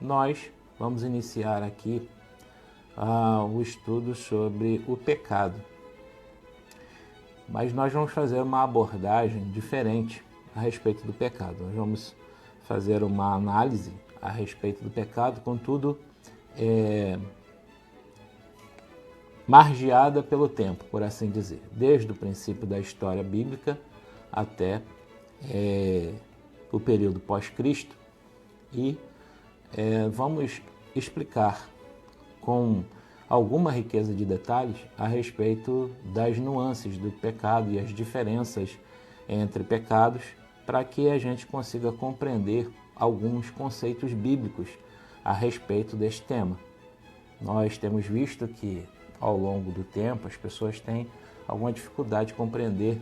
Nós vamos iniciar aqui o estudo sobre o pecado. Mas nós vamos fazer uma abordagem diferente a respeito do pecado. Nós vamos fazer uma análise a respeito do pecado, contudo, margeada pelo tempo, por assim dizer, desde o princípio da história bíblica até o período pós-Cristo, e vamos explicar com alguma riqueza de detalhes a respeito das nuances do pecado e as diferenças entre pecados, para que a gente consiga compreender alguns conceitos bíblicos a respeito deste tema. Nós temos visto que, ao longo do tempo, as pessoas têm alguma dificuldade de compreender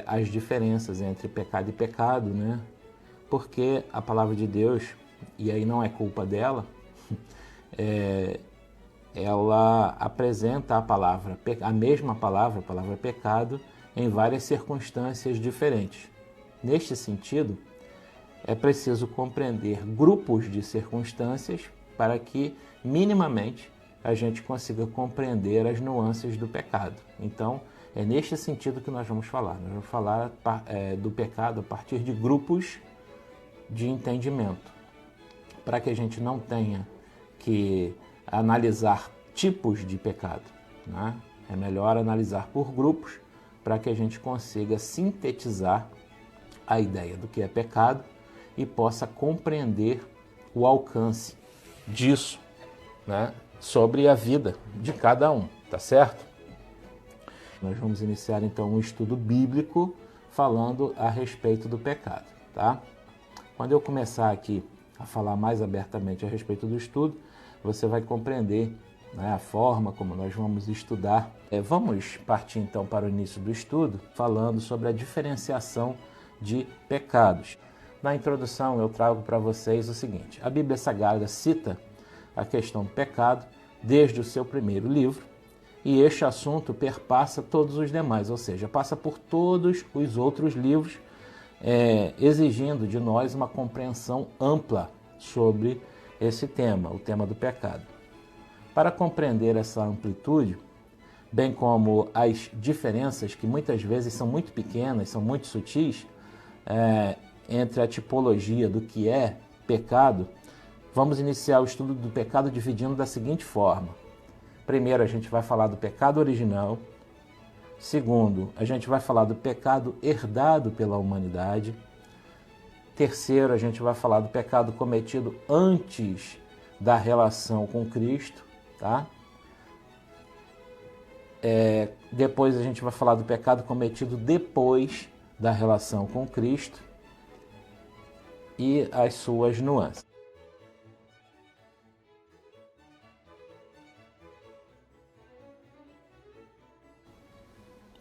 as diferenças entre pecado e pecado, né? Porque a palavra de Deus, e aí não é culpa dela, ela apresenta a mesma palavra, a palavra pecado, em várias circunstâncias diferentes. Neste sentido, é preciso compreender grupos de circunstâncias para que, minimamente, a gente consiga compreender as nuances do pecado. Então, é neste sentido que nós vamos falar. Nós vamos falar do pecado a partir de grupos de entendimento, para que a gente não tenha que analisar tipos de pecado, né? É melhor analisar por grupos para que a gente consiga sintetizar a ideia do que é pecado e possa compreender o alcance disso, né, sobre a vida de cada um, tá certo? Nós vamos iniciar então um estudo bíblico falando a respeito do pecado, tá? Quando eu começar aqui a falar mais abertamente a respeito do estudo, você vai compreender, né, a forma como nós vamos estudar. Vamos partir então para o início do estudo, falando sobre a diferenciação de pecados. Na introdução eu trago para vocês o seguinte: a Bíblia Sagrada cita a questão do pecado desde o seu primeiro livro, e este assunto perpassa todos os demais, ou seja, passa por todos os outros livros, exigindo de nós uma compreensão ampla sobre esse tema, o tema do pecado. Para compreender essa amplitude, bem como as diferenças que muitas vezes são muito pequenas, são muito sutis, entre a tipologia do que é pecado, vamos iniciar o estudo do pecado dividindo da seguinte forma. Primeiro, a gente vai falar do pecado original. Segundo, a gente vai falar do pecado herdado pela humanidade. Terceiro, a gente vai falar do pecado cometido antes da relação com Cristo, tá? Depois a gente vai falar do pecado cometido depois da relação com Cristo e as suas nuances.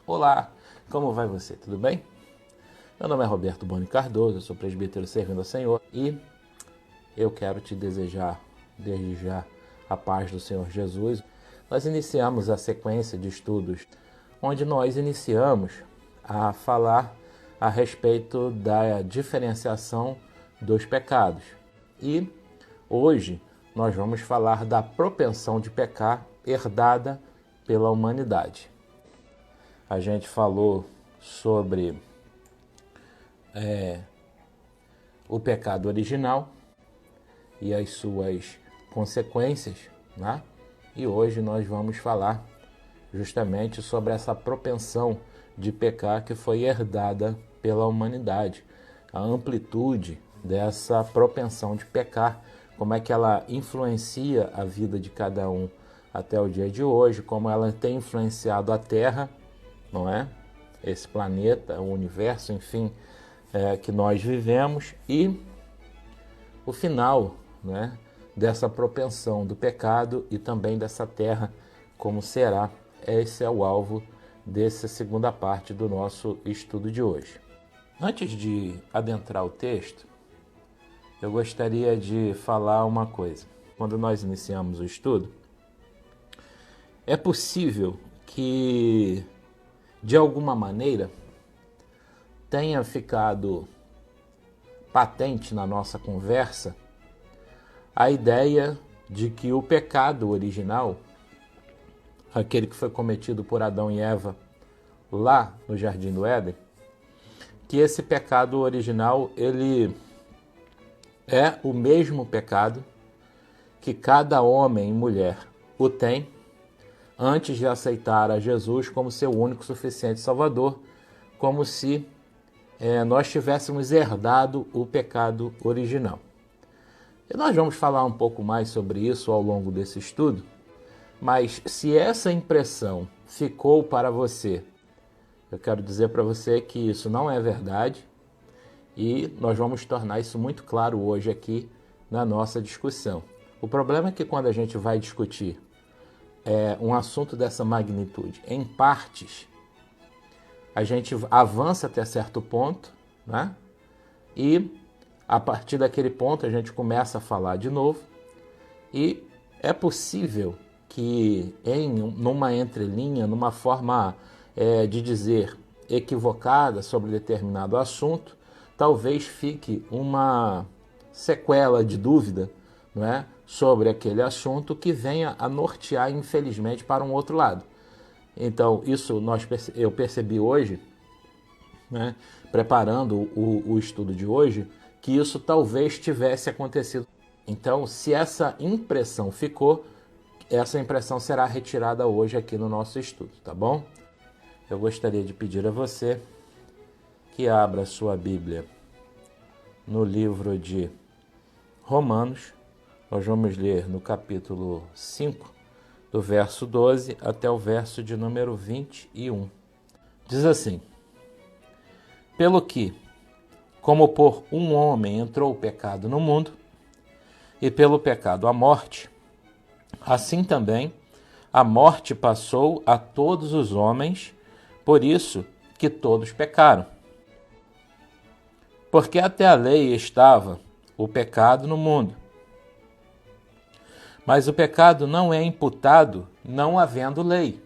Olá, como vai você? Tudo bem? Meu nome é Roberto Boni Cardoso, eu sou presbítero servindo ao Senhor e eu quero te desejar desde já a paz do Senhor Jesus. Nós iniciamos a sequência de estudos onde nós iniciamos a falar a respeito da diferenciação dos pecados. E hoje nós vamos falar da propensão de pecar herdada pela humanidade. A gente falou sobre o pecado original e as suas consequências, né? E hoje nós vamos falar justamente sobre essa propensão de pecar que foi herdada pela humanidade, a amplitude dessa propensão de pecar, como é que ela influencia a vida de cada um até o dia de hoje, como ela tem influenciado a Terra, não é? Esse planeta, o universo, enfim, que nós vivemos, e o final, né, dessa propensão do pecado e também dessa terra, como será. Esse é o alvo dessa segunda parte do nosso estudo de hoje. Antes de adentrar o texto, eu gostaria de falar uma coisa. Quando nós iniciamos o estudo, é possível que, de alguma maneira, tenha ficado patente na nossa conversa a ideia de que o pecado original, aquele que foi cometido por Adão e Eva lá no Jardim do Éden, que esse pecado original, ele é o mesmo pecado que cada homem e mulher o tem antes de aceitar a Jesus como seu único suficiente Salvador, como se nós tivéssemos herdado o pecado original. E nós vamos falar um pouco mais sobre isso ao longo desse estudo, mas se essa impressão ficou para você, eu quero dizer para você que isso não é verdade e nós vamos tornar isso muito claro hoje aqui na nossa discussão. O problema é que quando a gente vai discutir um assunto dessa magnitude em partes, a gente avança até certo ponto, né? E a partir daquele ponto a gente começa a falar de novo e é possível que numa entrelinha, numa forma de dizer equivocada sobre determinado assunto, talvez fique uma sequela de dúvida, não é, sobre aquele assunto que venha a nortear, infelizmente, para um outro lado. Então, isso eu percebi hoje, né, preparando o estudo de hoje, que isso talvez tivesse acontecido. Então, se essa impressão ficou, essa impressão será retirada hoje aqui no nosso estudo, tá bom? Eu gostaria de pedir a você que abra sua Bíblia no livro de Romanos. Nós vamos ler no capítulo 5, do verso 12 até o verso de número 21. Diz assim: Pelo que, como por um homem entrou o pecado no mundo, e pelo pecado a morte, assim também a morte passou a todos os homens, por isso que todos pecaram. Porque até a lei estava o pecado no mundo. Mas o pecado não é imputado não havendo lei.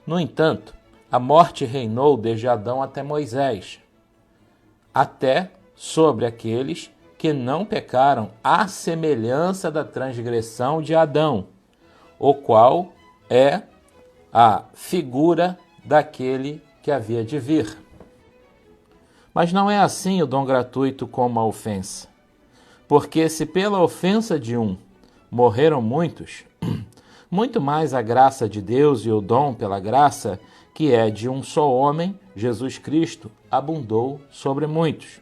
No entanto, a morte reinou desde Adão até Moisés, até sobre aqueles que não pecaram à semelhança da transgressão de Adão, o qual é a figura daquele que havia de vir. Mas não é assim o dom gratuito como a ofensa. Porque se pela ofensa de um morreram muitos, muito mais a graça de Deus e o dom pela graça, que é de um só homem, Jesus Cristo, abundou sobre muitos.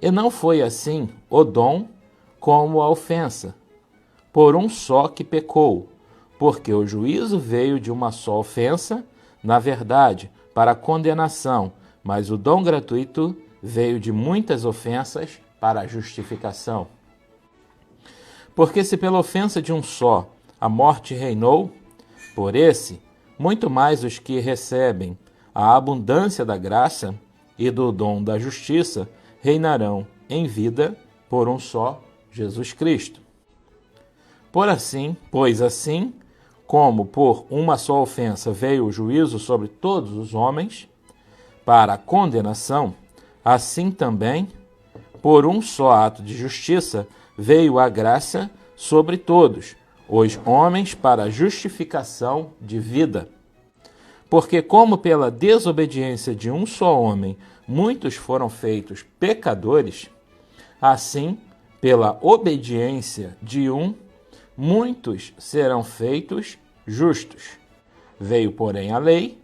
E não foi assim o dom como a ofensa, por um só que pecou, porque o juízo veio de uma só ofensa, na verdade, para a condenação, mas o dom gratuito veio de muitas ofensas para a justificação. Porque se pela ofensa de um só a morte reinou, por esse, muito mais os que recebem a abundância da graça e do dom da justiça reinarão em vida por um só Jesus Cristo. Pois assim, como por uma só ofensa veio o juízo sobre todos os homens, para a condenação, assim também, por um só ato de justiça, veio a graça sobre todos, os homens para a justificação de vida. Porque como pela desobediência de um só homem muitos foram feitos pecadores, assim, pela obediência de um, muitos serão feitos justos. Veio, porém, a lei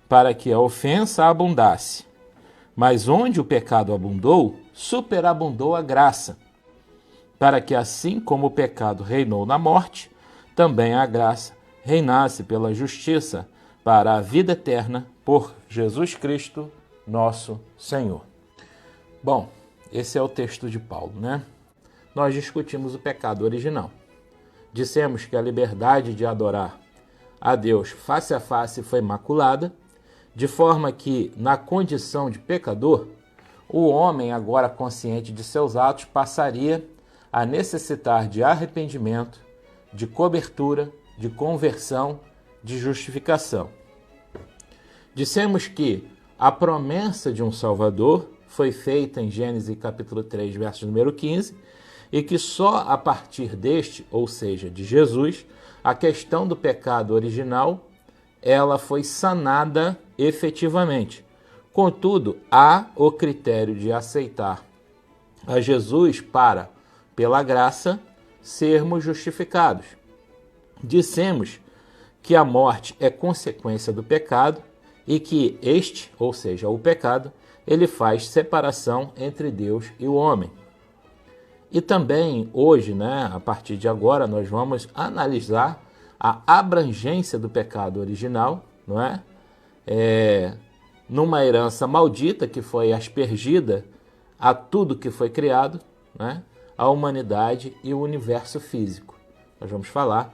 para que a ofensa abundasse. Mas onde o pecado abundou, superabundou a graça, para que assim como o pecado reinou na morte, também a graça reinasse pela justiça para a vida eterna por Jesus Cristo, nosso Senhor. Bom, esse é o texto de Paulo, né? Nós discutimos o pecado original. Dissemos que a liberdade de adorar a Deus face a face foi maculada, de forma que, na condição de pecador, o homem, agora consciente de seus atos, passaria a necessitar de arrependimento, de cobertura, de conversão, de justificação. Dissemos que a promessa de um Salvador foi feita em Gênesis capítulo 3, verso número 15, e que só a partir deste, ou seja, de Jesus, a questão do pecado original, ela foi sanada efetivamente. Contudo, há o critério de aceitar a Jesus para, pela graça, sermos justificados. Dissemos que a morte é consequência do pecado e que este, ou seja, o pecado, ele faz separação entre Deus e o homem. E também hoje, a partir de agora, nós vamos analisar a abrangência do pecado original, não é? Numa herança maldita que foi aspergida a tudo que foi criado, né? A humanidade e o universo físico. Nós vamos falar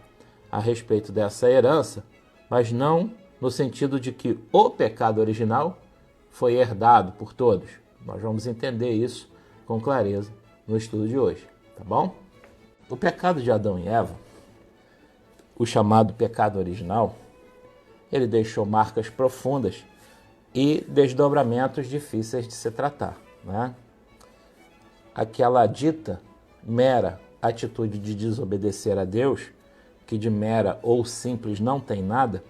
a respeito dessa herança, mas não no sentido de que o pecado original foi herdado por todos. Nós vamos entender isso com clareza no estudo de hoje, tá bom? O pecado de Adão e Eva, o chamado pecado original, ele deixou marcas profundas e desdobramentos difíceis de se tratar, né? Aquela dita mera atitude de desobedecer a Deus, que de mera ou simples não tem nada,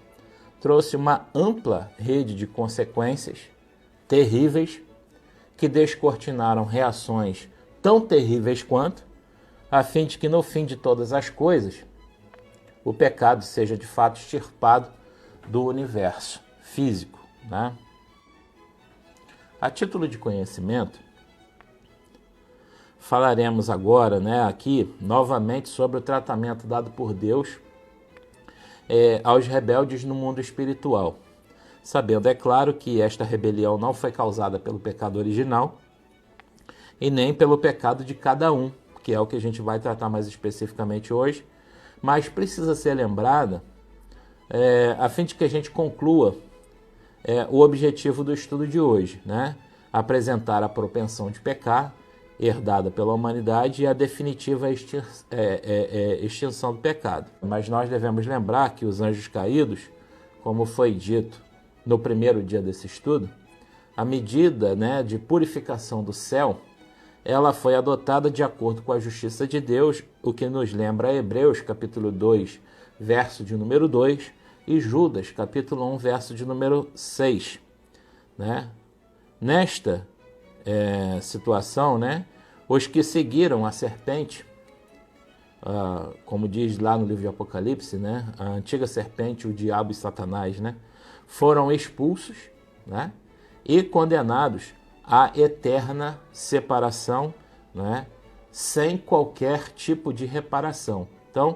trouxe uma ampla rede de consequências terríveis que descortinaram reações tão terríveis quanto, a fim de que no fim de todas as coisas, o pecado seja de fato extirpado do universo físico, né? A título de conhecimento, falaremos agora, aqui novamente sobre o tratamento dado por Deus aos rebeldes no mundo espiritual. Sabendo, é claro, que esta rebelião não foi causada pelo pecado original e nem pelo pecado de cada um, que é o que a gente vai tratar mais especificamente hoje, mas precisa ser lembrada a fim de que a gente conclua o objetivo do estudo de hoje, né? Apresentar a propensão de pecar herdada pela humanidade e a definitiva extinção do pecado. Mas nós devemos lembrar que os anjos caídos, como foi dito no primeiro dia desse estudo, a medida de purificação do céu, ela foi adotada de acordo com a justiça de Deus, o que nos lembra Hebreus, capítulo 2, verso de número 2, e Judas, capítulo 1, verso de número 6. Nesta situação, os que seguiram a serpente, como diz lá no livro de Apocalipse, a antiga serpente, o diabo e Satanás, foram expulsos, e condenados à eterna separação, sem qualquer tipo de reparação. Então,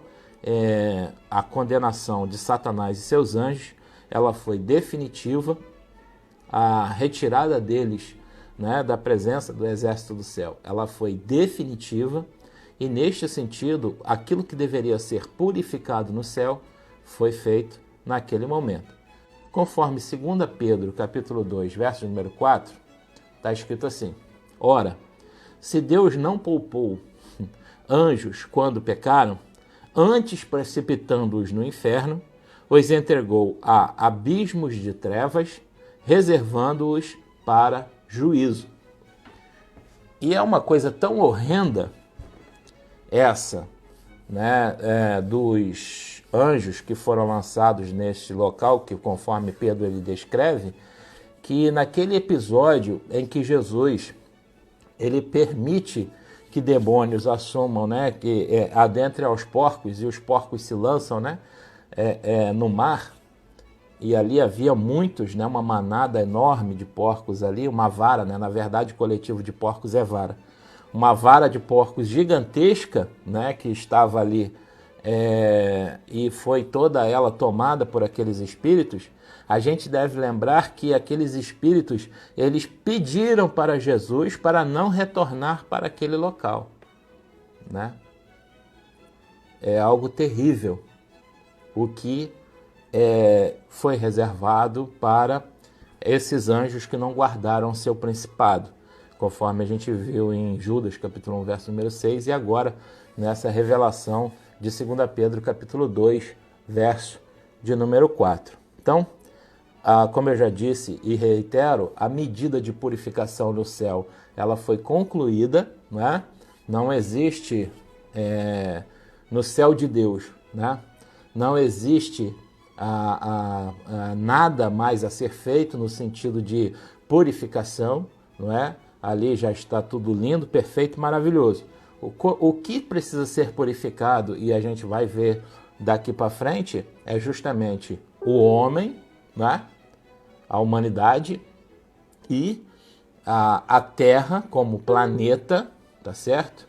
a condenação de Satanás e seus anjos, ela foi definitiva, a retirada deles da presença do exército do céu, ela foi definitiva, e neste sentido, aquilo que deveria ser purificado no céu foi feito naquele momento. Conforme 2 Pedro, capítulo 2, verso número 4, está escrito assim: ora, se Deus não poupou anjos quando pecaram, antes precipitando-os no inferno, os entregou a abismos de trevas, reservando-os para juízo. E é uma coisa tão horrenda essa, dos anjos que foram lançados neste local, que conforme Pedro ele descreve, que naquele episódio em que Jesus ele permite que demônios assumam, que adentrem aos porcos, e os porcos se lançam no mar, e ali havia muitos, uma manada enorme de porcos ali, uma vara, na verdade, coletivo de porcos é vara. Uma vara de porcos gigantesca, que estava ali, e foi toda ela tomada por aqueles espíritos. A gente deve lembrar que aqueles espíritos, eles pediram para Jesus para não retornar para aquele local, É algo terrível o que foi reservado para esses anjos que não guardaram seu principado, conforme a gente viu em Judas, capítulo 1, verso número 6, e agora nessa revelação de 2 Pedro, capítulo 2, verso de número 4. Então, como eu já disse e reitero, a medida de purificação no céu, ela foi concluída, não existe no céu de Deus, né? Não existe nada mais a ser feito no sentido de purificação, não é? Ali já está tudo lindo, perfeito, maravilhoso. O que precisa ser purificado, e a gente vai ver daqui para frente, é justamente o homem, né? A humanidade e a Terra como planeta, tá certo?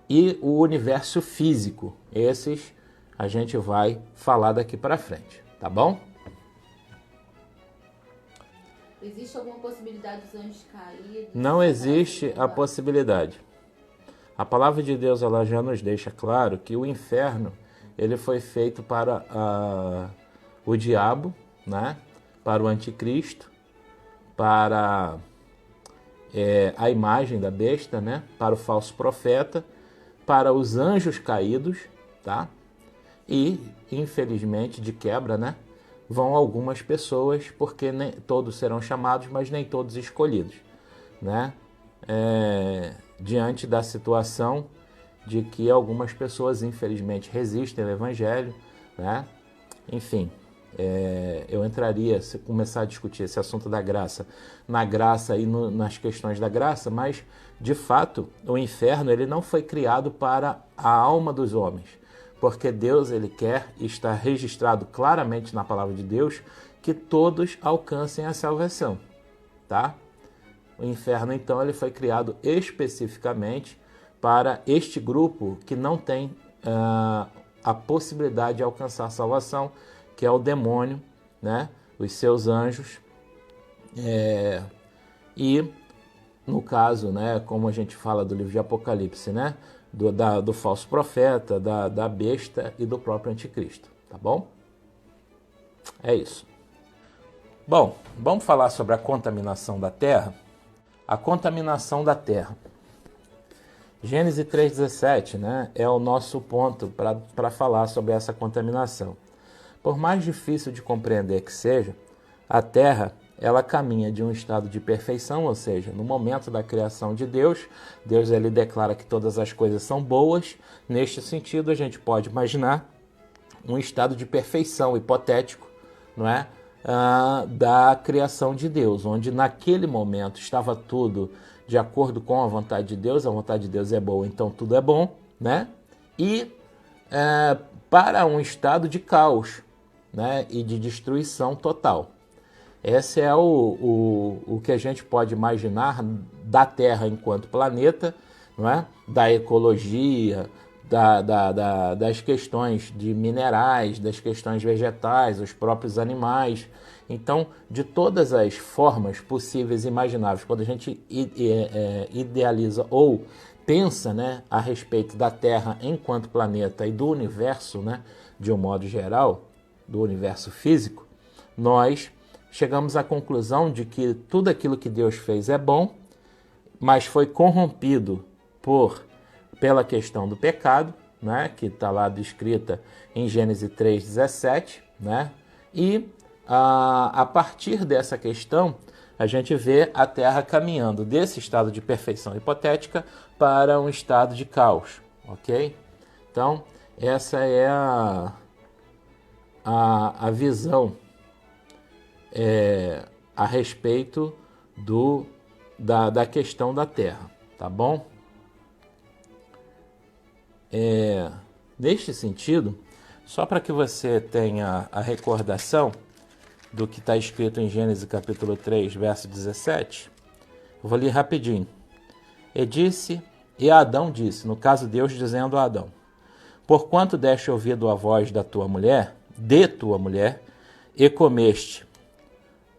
E o universo físico. Esses a gente vai falar daqui para frente, tá bom? Existe alguma possibilidade dos anjos caírem? Não existe a possibilidade. A palavra de Deus ela já nos deixa claro que o inferno ele foi feito para o diabo, né? Para o anticristo, para a imagem da besta, né? Para o falso profeta, para os anjos caídos, tá? E, infelizmente, de quebra, né? Vão algumas pessoas, porque nem todos serão chamados, mas nem todos escolhidos, né? Diante da situação de que algumas pessoas, infelizmente, resistem ao Evangelho, né? Enfim, eu entraria, se começar a discutir esse assunto da graça, na graça e nas questões da graça, mas, de fato, o inferno ele não foi criado para a alma dos homens, porque Deus ele quer, e está registrado claramente na palavra de Deus, que todos alcancem a salvação, tá? O inferno, então, ele foi criado especificamente para este grupo que não tem a possibilidade de alcançar a salvação, que é o demônio, né? Os seus anjos. E, no caso, né, como a gente fala do livro de Apocalipse, né? Do falso profeta, da besta e do próprio anticristo, tá bom? É isso. Bom, vamos falar sobre a contaminação da terra. A contaminação da terra. Gênesis 3,17, né, é o nosso ponto para falar sobre essa contaminação. Por mais difícil de compreender que seja, a terra ela caminha de um estado de perfeição, ou seja, no momento da criação de Deus, Deus ele declara que todas as coisas são boas. Neste sentido, a gente pode imaginar um estado de perfeição hipotético, não é? Da criação de Deus, onde naquele momento estava tudo de acordo com a vontade de Deus. A vontade de Deus é boa, então tudo é bom, né? E para um estado de caos, né? E de destruição total. Esse é o que a gente pode imaginar da Terra enquanto planeta, não é? Da ecologia, das questões de minerais, das questões vegetais, os próprios animais. Então, de todas as formas possíveis e imagináveis, quando a gente idealiza ou pensa, né, a respeito da Terra enquanto planeta e do universo, né, de um modo geral, do universo físico, nós chegamos à conclusão de que tudo aquilo que Deus fez é bom, mas foi corrompido pela questão do pecado, né, que está lá descrita em Gênesis 3,17, né, e a partir dessa questão, a gente vê a Terra caminhando desse estado de perfeição hipotética para um estado de caos, ok? Então, essa é a visão a respeito da questão da Terra, tá bom? Neste sentido, só para que você tenha a recordação do que está escrito em Gênesis capítulo 3, verso 17, eu vou ler rapidinho. E Adão disse, no caso Deus dizendo a Adão, porquanto deste ouvido a voz de tua mulher, e comeste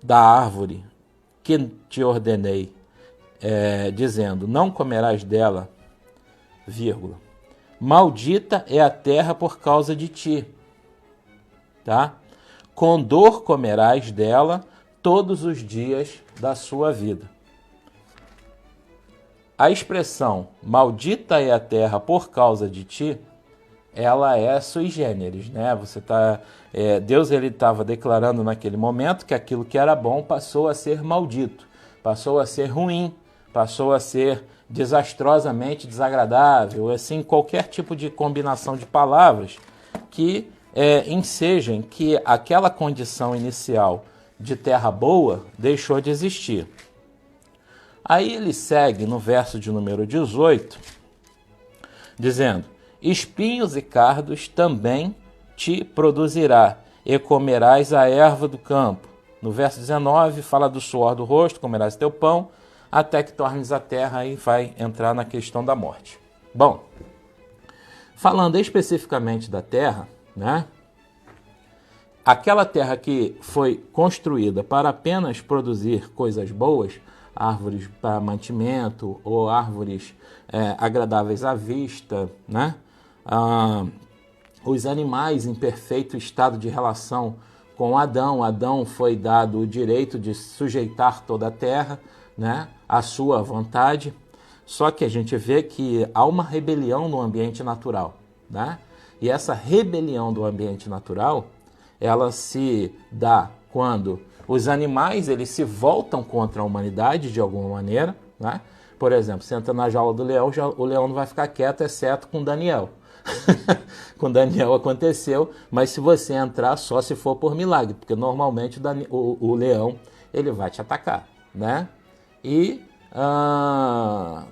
da árvore que te ordenei, dizendo, não comerás dela, vírgula, maldita é a terra por causa de ti, tá? Com dor comerás dela todos os dias da sua vida. A expressão maldita é a terra por causa de ti, ela é sui generis, né? Deus ele estava declarando naquele momento que aquilo que era bom passou a ser maldito, passou a ser ruim, passou a ser desastrosamente desagradável, assim, qualquer tipo de combinação de palavras que ensejem que aquela condição inicial de terra boa deixou de existir. Aí ele segue no verso de número 18, dizendo: espinhos e cardos também te produzirá, e comerás a erva do campo. No verso 19, fala do suor do rosto, comerás teu pão, até que tornes a terra, e vai entrar na questão da morte. Bom, falando especificamente da terra, né? Aquela terra que foi construída para apenas produzir coisas boas, árvores para mantimento ou árvores agradáveis à vista, né? Os animais em perfeito estado de relação com Adão. Adão foi dado o direito de sujeitar toda a terra, né, à sua vontade. Só que a gente vê que há uma rebelião no ambiente natural, né? E essa rebelião do ambiente natural, ela se dá quando os animais eles se voltam contra a humanidade de alguma maneira, né? Por exemplo, você entra na jaula do leão, o leão não vai ficar quieto, exceto com Daniel. Com Daniel aconteceu, mas se você entrar só se for por milagre, porque normalmente o leão ele vai te atacar, né? E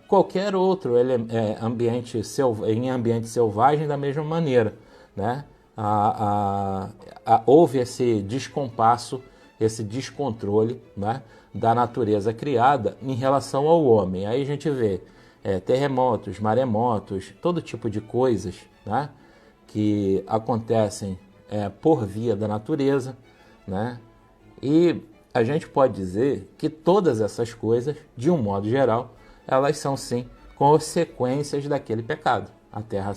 qualquer outro em ambiente selvagem da mesma maneira, né? Houve esse descompasso, esse descontrole, né, da natureza criada em relação ao homem. Aí a gente vê terremotos, maremotos, todo tipo de coisas, né, que acontecem por via da natureza, né? E a gente pode dizer que todas essas coisas, de um modo geral, elas são sim consequências daquele pecado. A terra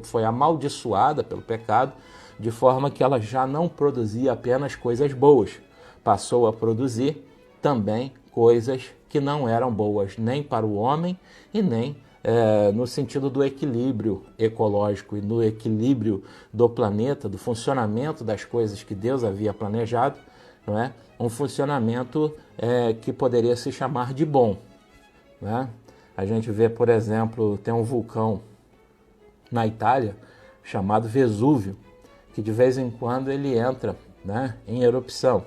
foi amaldiçoada pelo pecado, de forma que ela já não produzia apenas coisas boas, passou a produzir também coisas que não eram boas nem para o homem e nem no sentido do equilíbrio ecológico e no equilíbrio do planeta, do funcionamento das coisas que Deus havia planejado, não é? Um funcionamento que poderia se chamar de bom, né? A gente vê, por exemplo, tem um vulcão na Itália chamado Vesúvio, que de vez em quando ele entra, né, em erupção,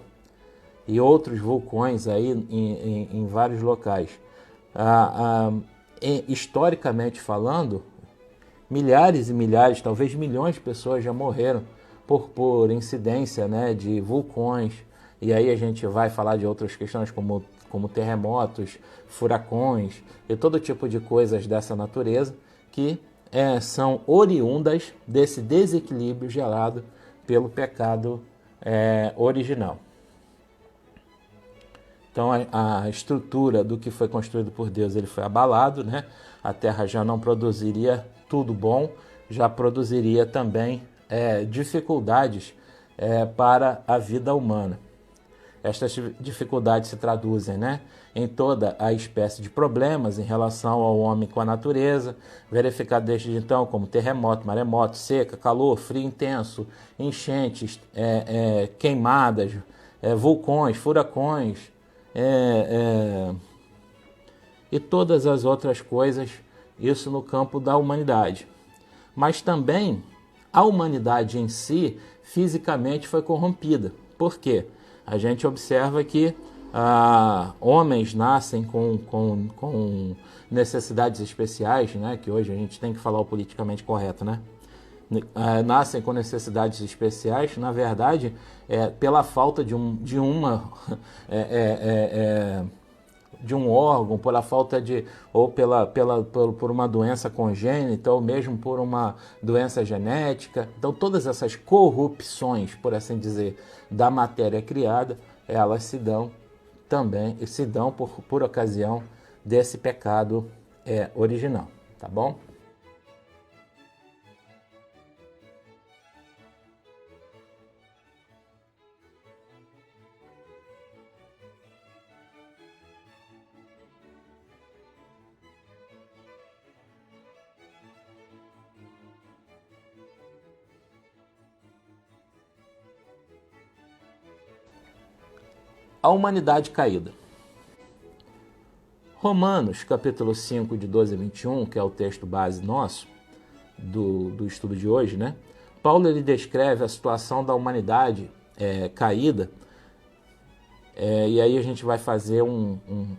e outros vulcões aí em vários locais. Historicamente falando, milhares e milhares, talvez milhões de pessoas já morreram por incidência, né, de vulcões. E aí a gente vai falar de outras questões como terremotos, furacões e todo tipo de coisas dessa natureza que são oriundas desse desequilíbrio gerado pelo pecado original. Então a estrutura do que foi construído por Deus ele foi abalado, né? A terra já não produziria tudo bom, já produziria também dificuldades para a vida humana. Estas dificuldades se traduzem, né, em toda a espécie de problemas em relação ao homem com a natureza, verificado desde então como terremoto, maremoto, seca, calor, frio intenso, enchentes, queimadas, vulcões, furacões, e todas as outras coisas, isso no campo da humanidade. Mas também a humanidade em si, fisicamente, foi corrompida. Por quê? A gente observa que homens nascem com necessidades especiais, né? Que hoje a gente tem que falar o politicamente correto, né? Nascem com necessidades especiais, na verdade, pela falta de um órgão, pela falta ou por uma doença congênita, ou mesmo por uma doença genética. Então, todas essas corrupções, por assim dizer, da matéria criada, elas se dão por ocasião desse pecado original, tá bom? A humanidade caída. Romanos, capítulo 5, de 12 a 21, que é o texto base nosso, do estudo de hoje, né? Paulo ele descreve a situação da humanidade caída, e aí a gente vai fazer uma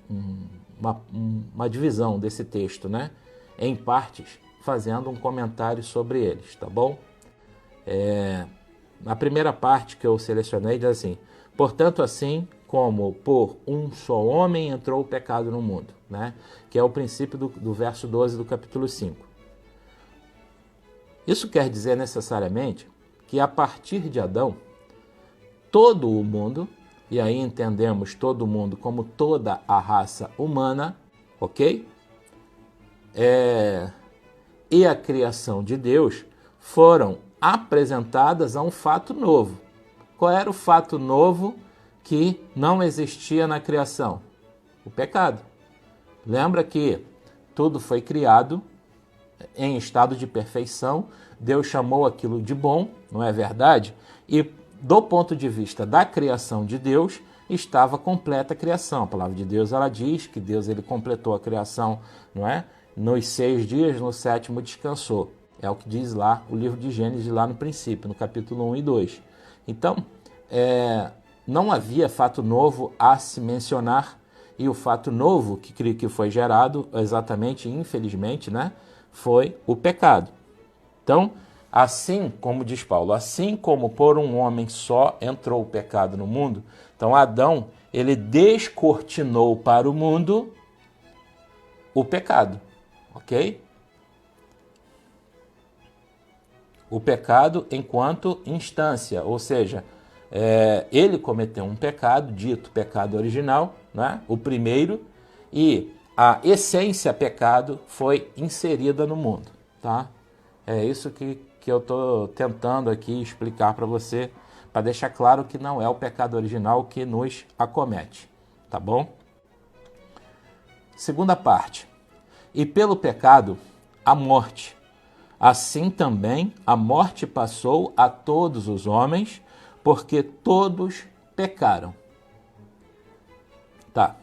divisão desse texto, né? Em partes, fazendo um comentário sobre eles, tá bom? Na primeira parte que eu selecionei diz assim: portanto, assim como por um só homem entrou o pecado no mundo, né? Que é o princípio do verso 12 do capítulo 5. Isso quer dizer necessariamente que a partir de Adão, todo o mundo, e aí entendemos todo o mundo como toda a raça humana, ok? E a criação de Deus foram apresentadas a um fato novo. Qual era o fato novo que não existia na criação? O pecado. Lembra que tudo foi criado em estado de perfeição, Deus chamou aquilo de bom, não é verdade? E do ponto de vista da criação de Deus, estava completa a criação. A palavra de Deus ela diz que Deus ele completou a criação, não é? Nos 6 dias, no 7º descansou. É o que diz lá o livro de Gênesis, lá no princípio, no capítulo 1 e 2. Então, não havia fato novo a se mencionar, e o fato novo que foi gerado, exatamente, infelizmente, né, foi o pecado. Então, assim como diz Paulo, assim como por um homem só entrou o pecado no mundo, então Adão, ele descortinou para o mundo o pecado, ok? O pecado enquanto instância, ou seja, ele cometeu um pecado, dito pecado original, né? O primeiro, e a essência pecado foi inserida no mundo, tá? É isso que eu estou tentando aqui explicar para você, para deixar claro que não é o pecado original que nos acomete, tá bom? Segunda parte. E pelo pecado, a morte. Assim também a morte passou a todos os homens, porque todos pecaram. Tá.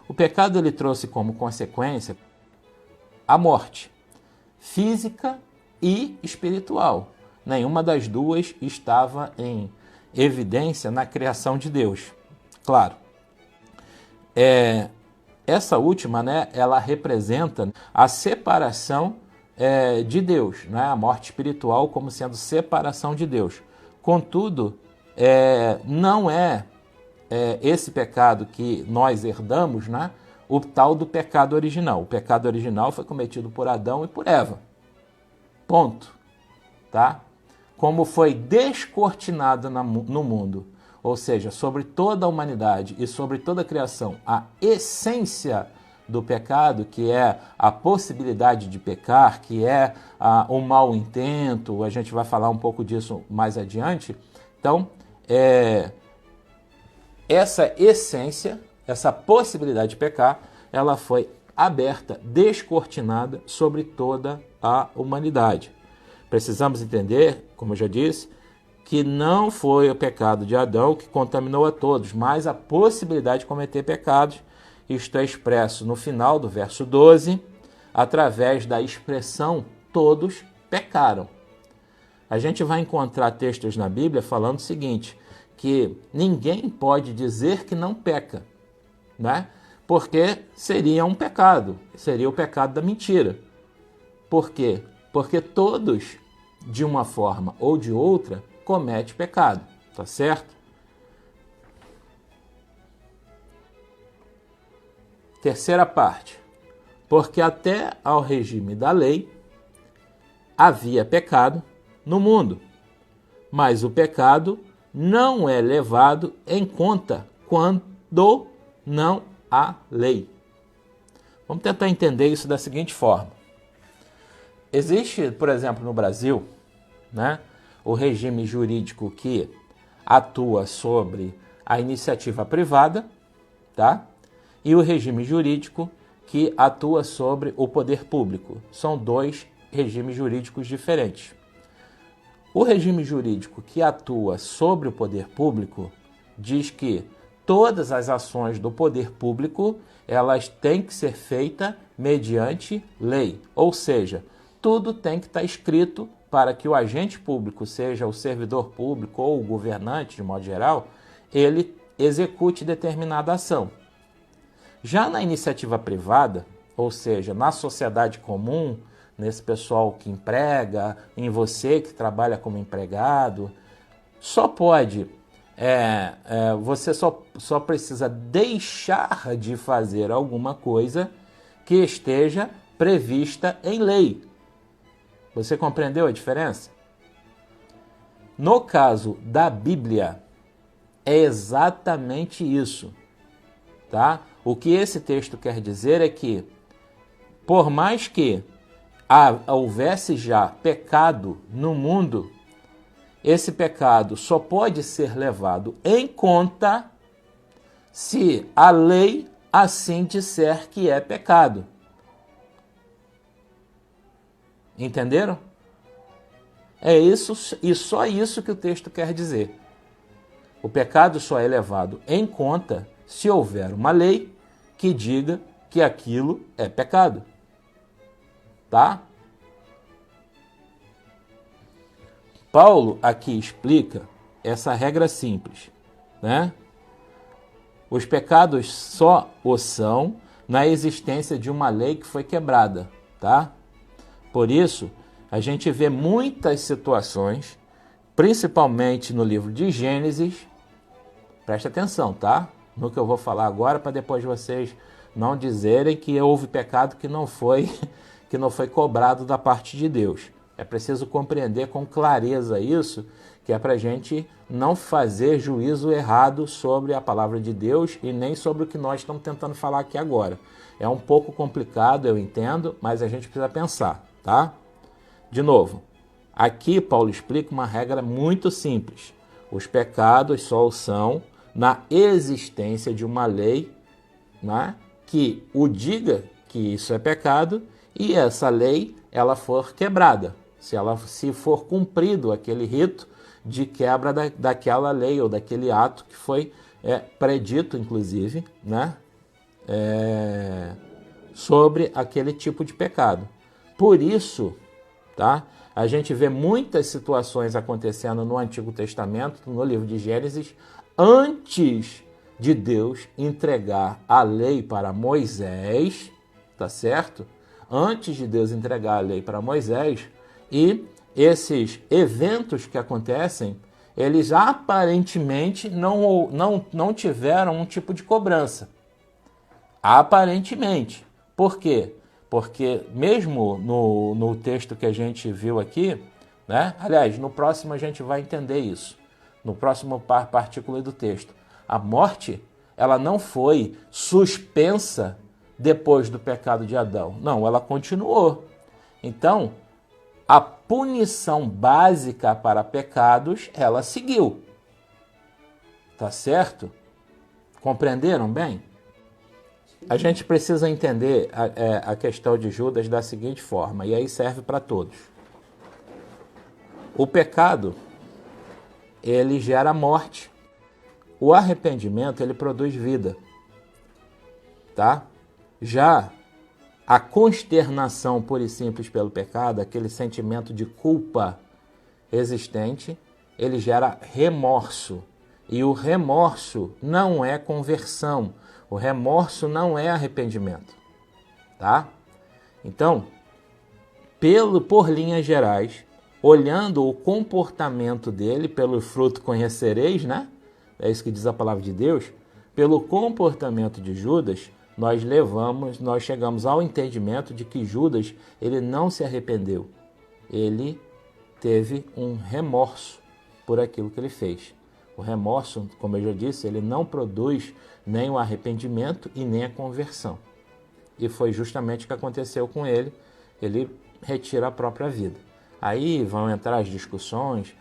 O pecado ele trouxe como consequência a morte física e espiritual. Nenhuma das duas estava em evidência na criação de Deus. Claro. Essa última, né, ela representa a separação de Deus, né? A morte espiritual como sendo separação de Deus. Contudo, não é esse pecado que nós herdamos, né? O tal do pecado original. O pecado original foi cometido por Adão e por Eva. Ponto. Tá? Como foi descortinado no mundo, ou seja, sobre toda a humanidade e sobre toda a criação, a essência do pecado, que é a possibilidade de pecar, que é o mau intento, a gente vai falar um pouco disso mais adiante. Então, essa essência, essa possibilidade de pecar, ela foi aberta, descortinada sobre toda a humanidade. Precisamos entender, como eu já disse, que não foi o pecado de Adão que contaminou a todos, mas a possibilidade de cometer pecados. Isto é expresso no final do verso 12, através da expressão todos pecaram. A gente vai encontrar textos na Bíblia falando o seguinte, que ninguém pode dizer que não peca, né? Porque seria um pecado, seria o pecado da mentira. Por quê? Porque todos, de uma forma ou de outra, cometem pecado, tá certo? Terceira parte. Porque até ao regime da lei havia pecado no mundo, mas o pecado não é levado em conta quando não há lei. Vamos tentar entender isso da seguinte forma. Existe, por exemplo, no Brasil, né, o regime jurídico que atua sobre a iniciativa privada, tá? E o regime jurídico que atua sobre o poder público. São dois regimes jurídicos diferentes. O regime jurídico que atua sobre o poder público diz que todas as ações do poder público, elas têm que ser feitas mediante lei. Ou seja, tudo tem que estar escrito para que o agente público, seja o servidor público ou o governante, de modo geral, ele execute determinada ação. Já na iniciativa privada, ou seja, na sociedade comum, nesse pessoal que emprega, em você que trabalha como empregado, só pode, você só precisa deixar de fazer alguma coisa que esteja prevista em lei. Você compreendeu a diferença? No caso da Bíblia, é exatamente isso, tá? O que esse texto quer dizer é que, por mais que houvesse já pecado no mundo, esse pecado só pode ser levado em conta se a lei assim disser que é pecado. Entenderam? É isso e só isso que o texto quer dizer. O pecado só é levado em conta se houver uma lei que diga que aquilo é pecado. Tá? Paulo aqui explica essa regra simples, né? Os pecados só o são na existência de uma lei que foi quebrada, tá? Por isso, a gente vê muitas situações, principalmente no livro de Gênesis. Preste atenção, tá? No que eu vou falar agora, para depois vocês não dizerem que houve pecado que não foi cobrado da parte de Deus. É preciso compreender com clareza isso, que é para a gente não fazer juízo errado sobre a palavra de Deus e nem sobre o que nós estamos tentando falar aqui agora. É um pouco complicado, eu entendo, mas a gente precisa pensar, tá? De novo, aqui Paulo explica uma regra muito simples. Os pecados só o são na existência de uma lei, né, que o diga que isso é pecado e essa lei ela for quebrada. Se for cumprido aquele rito de quebra daquela lei ou daquele ato que foi predito, inclusive, né, sobre aquele tipo de pecado. Por isso, tá, a gente vê muitas situações acontecendo no Antigo Testamento, no livro de Gênesis, antes de Deus entregar a lei para Moisés, tá certo? Antes de Deus entregar a lei para Moisés, e esses eventos que acontecem, eles aparentemente não tiveram um tipo de cobrança. Aparentemente. Por quê? Porque mesmo no texto que a gente viu aqui, né? Aliás, no próximo a gente vai entender isso. No próximo partícula do texto. A morte, ela não foi suspensa depois do pecado de Adão. Não, ela continuou. Então, a punição básica para pecados, ela seguiu. Tá certo? Compreenderam bem? A gente precisa entender a questão de Judas da seguinte forma, e aí serve para todos. O pecado, ele gera morte. O arrependimento, ele produz vida. Tá? Já a consternação pura e simples pelo pecado, aquele sentimento de culpa existente, ele gera remorso. E o remorso não é conversão. O remorso não é arrependimento. Tá? Então, por linhas gerais, olhando o comportamento dele, pelo fruto conhecereis, né? É isso que diz a palavra de Deus. Pelo comportamento de Judas, nós chegamos ao entendimento de que Judas, ele não se arrependeu. Ele teve um remorso por aquilo que ele fez. O remorso, como eu já disse, ele não produz nem o arrependimento e nem a conversão. E foi justamente o que aconteceu com ele. Ele retira a própria vida. Aí vão entrar as discussões,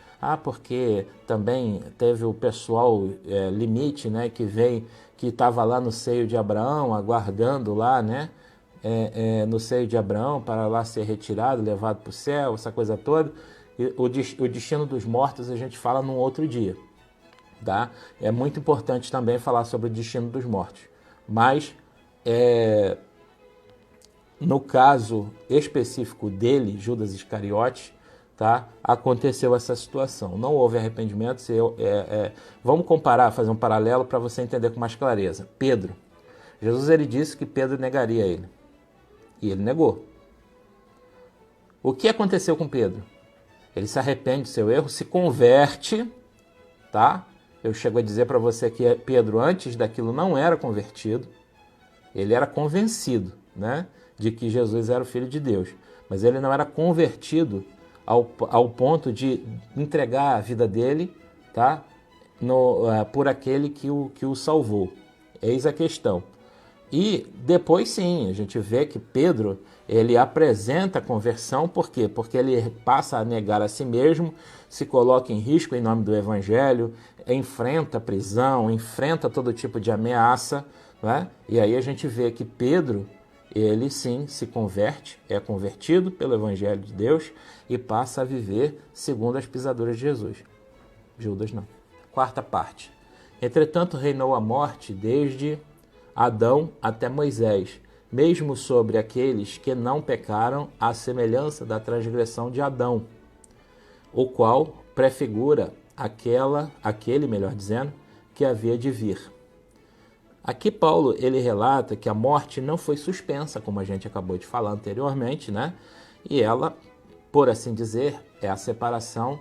porque também teve o pessoal limite, né, que estava lá no seio de Abraão, aguardando lá, né, no seio de Abraão para lá ser retirado, levado para o céu, essa coisa toda. E o destino dos mortos a gente fala num outro dia. tá? É muito importante também falar sobre o destino dos mortos. Mas, no caso específico dele, Judas Iscariotes, tá? Aconteceu essa situação. Não houve arrependimento. Vamos comparar, fazer um paralelo para você entender com mais clareza. Pedro. Jesus ele disse que Pedro negaria ele. E ele negou. O que aconteceu com Pedro? Ele se arrepende do seu erro, se converte, tá? Eu chego a dizer para você que Pedro, antes daquilo, não era convertido. Ele era convencido, né, de que Jesus era o Filho de Deus. Mas ele não era convertido ao ponto de entregar a vida dele, tá, por aquele que o salvou. Eis a questão. E depois sim, a gente vê que Pedro, ele apresenta a conversão, por quê? Porque ele passa a negar a si mesmo, se coloca em risco em nome do Evangelho, enfrenta a prisão, enfrenta todo tipo de ameaça, né? E aí a gente vê que Pedro, ele sim se converte, é convertido pelo Evangelho de Deus e passa a viver segundo as pisaduras de Jesus. Judas não. Quarta parte. Entretanto, reinou a morte desde Adão até Moisés, mesmo sobre aqueles que não pecaram, à semelhança da transgressão de Adão, o qual prefigura aquele, melhor dizendo, que havia de vir. Aqui Paulo ele relata que a morte não foi suspensa, como a gente acabou de falar anteriormente, né? E ela, por assim dizer, é a separação,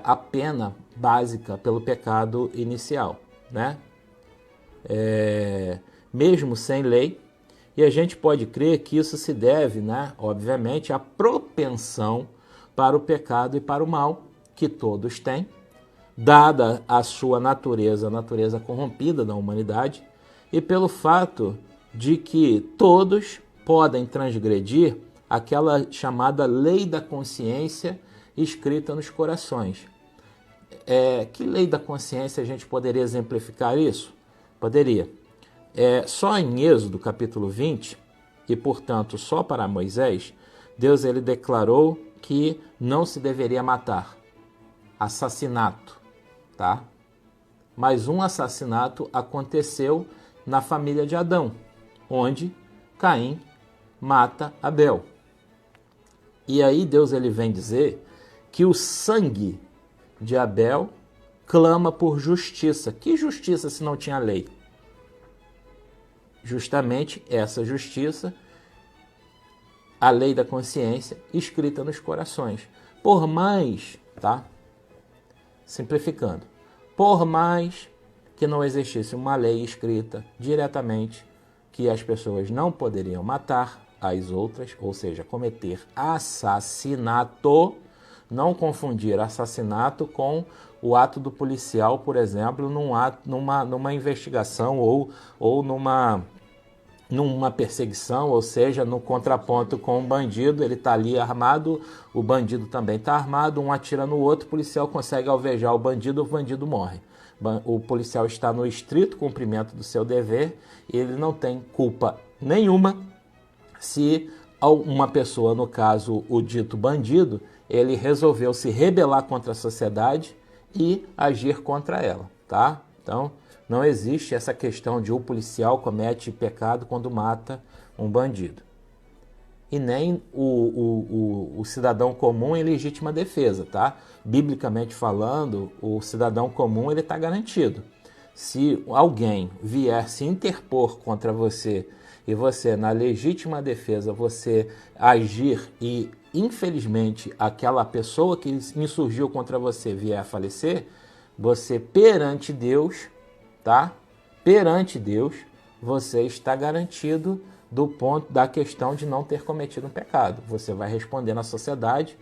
a pena básica pelo pecado inicial, né? Mesmo sem lei, e a gente pode crer que isso se deve, né, obviamente, à propensão para o pecado e para o mal que todos têm, dada a sua natureza, a natureza corrompida da humanidade, e pelo fato de que todos podem transgredir aquela chamada lei da consciência escrita nos corações. Que lei da consciência a gente poderia exemplificar isso? Poderia. Só em Êxodo, capítulo 20, e portanto só para Moisés, Deus ele declarou que não se deveria matar. Assassinato, tá? Mas um assassinato aconteceu na família de Adão, onde Caim mata Abel. E aí Deus ele vem dizer que o sangue de Abel clama por justiça. Que justiça se não tinha lei? Justamente essa justiça, a lei da consciência escrita nos corações. Por mais, tá? Simplificando, por mais que não existisse uma lei escrita diretamente que as pessoas não poderiam matar as outras, ou seja, cometer assassinato, não confundir assassinato com o ato do policial, por exemplo, numa investigação ou numa perseguição, ou seja, no contraponto com um bandido, ele está ali armado, o bandido também está armado, um atira no outro, o policial consegue alvejar o bandido morre. O policial está no estrito cumprimento do seu dever e ele não tem culpa nenhuma se uma pessoa, no caso o dito bandido, ele resolveu se rebelar contra a sociedade e agir contra ela, tá? Então, não existe essa questão de o policial comete pecado quando mata um bandido. E nem o cidadão comum em legítima defesa, tá? Biblicamente falando, o cidadão comum ele está garantido. Se alguém vier se interpor contra você e você, na legítima defesa, você agir e, infelizmente, aquela pessoa que insurgiu contra você vier a falecer, você, perante Deus, tá? Perante Deus, você está garantido do ponto da questão de não ter cometido um pecado. Você vai responder na sociedade,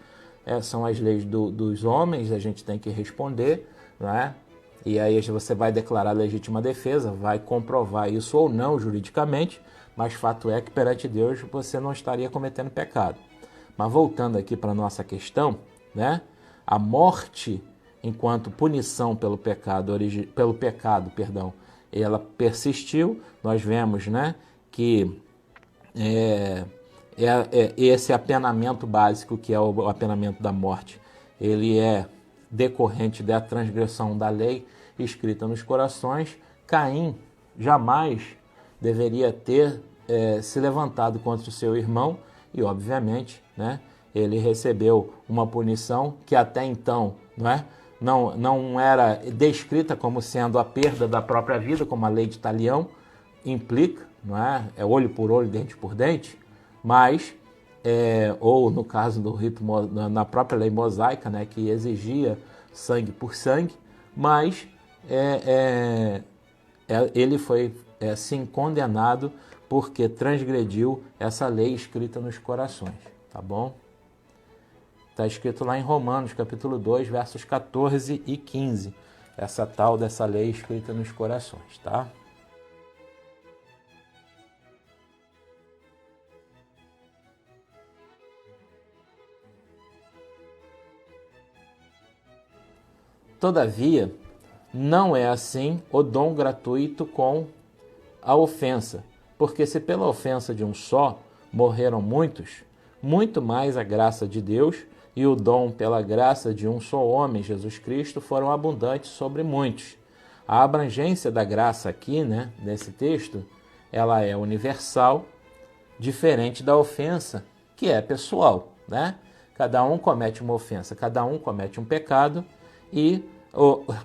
são as leis dos homens, a gente tem que responder, né? E aí você vai declarar legítima defesa, vai comprovar isso ou não juridicamente, mas fato é que perante Deus você não estaria cometendo pecado. Mas voltando aqui para a nossa questão, né? A morte, enquanto punição pelo pecado, ela persistiu. Nós vemos, né, que esse apenamento básico, que é o apenamento da morte, ele é decorrente da transgressão da lei, escrita nos corações. Caim jamais deveria ter se levantado contra o seu irmão e, obviamente, né, ele recebeu uma punição que até então não era descrita como sendo a perda da própria vida, como a lei de Talião implica, não é? É olho por olho, dente por dente, mas, ou no caso do rito, na própria lei mosaica, né, que exigia sangue por sangue, mas ele foi sim condenado porque transgrediu essa lei escrita nos corações, tá bom? Está escrito lá em Romanos, capítulo 2, versos 14 e 15, essa tal dessa lei escrita nos corações, tá? Todavia, não é assim o dom gratuito com a ofensa, porque se pela ofensa de um só morreram muitos, muito mais a graça de Deus e o dom pela graça de um só homem, Jesus Cristo, foram abundantes sobre muitos. A abrangência da graça aqui, né, nesse texto, ela é universal, diferente da ofensa, que é pessoal, né? Cada um comete uma ofensa, cada um comete um pecado e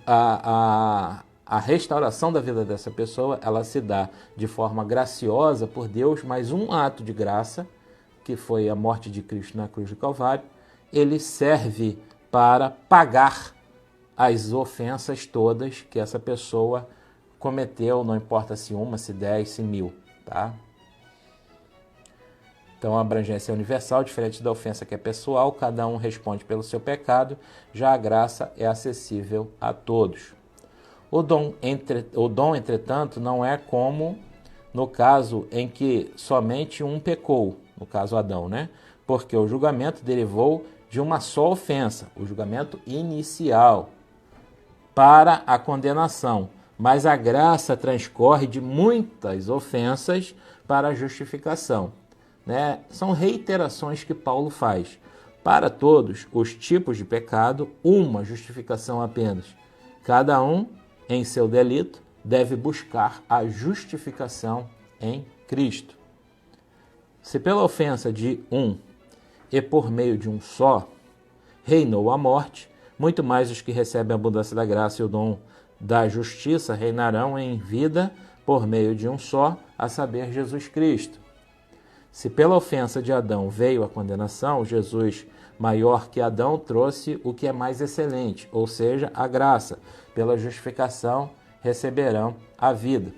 a restauração da vida dessa pessoa, ela se dá de forma graciosa por Deus, mas um ato de graça, que foi a morte de Cristo na cruz do Calvário, ele serve para pagar as ofensas todas que essa pessoa cometeu, não importa se uma, se 10, se 1000, tá? Então a abrangência é universal, diferente da ofensa que é pessoal, cada um responde pelo seu pecado, já a graça é acessível a todos. O dom, entretanto, não é como no caso em que somente um pecou, no caso Adão, né? Porque o julgamento derivou de uma só ofensa, o julgamento inicial, para a condenação. Mas a graça transcorre de muitas ofensas para a justificação, né? São reiterações que Paulo faz. Para todos os tipos de pecado, uma justificação apenas. Cada um, em seu delito, deve buscar a justificação em Cristo. Se pela ofensa de um e por meio de um só reinou a morte, muito mais os que recebem a abundância da graça e o dom da justiça reinarão em vida por meio de um só, a saber, Jesus Cristo. Se pela ofensa de Adão veio a condenação, Jesus, maior que Adão, trouxe o que é mais excelente, ou seja, a graça. Pela justificação receberão a vida.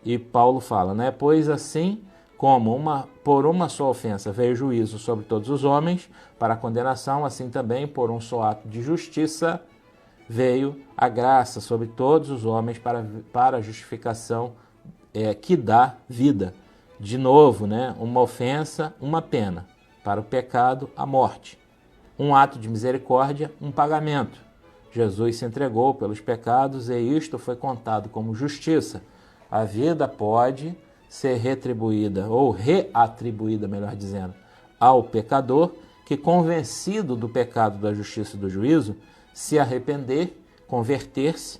E Paulo fala, né? Pois assim como por uma só ofensa veio juízo sobre todos os homens, para a condenação, assim também por um só ato de justiça veio a graça sobre todos os homens para a justificação que dá vida. De novo, né? Uma ofensa, uma pena. Para o pecado, a morte. Um ato de misericórdia, um pagamento. Jesus se entregou pelos pecados e isto foi contado como justiça. A vida pode ser retribuída, ou reatribuída, melhor dizendo, ao pecador que, convencido do pecado, da justiça e do juízo, se arrepender, converter-se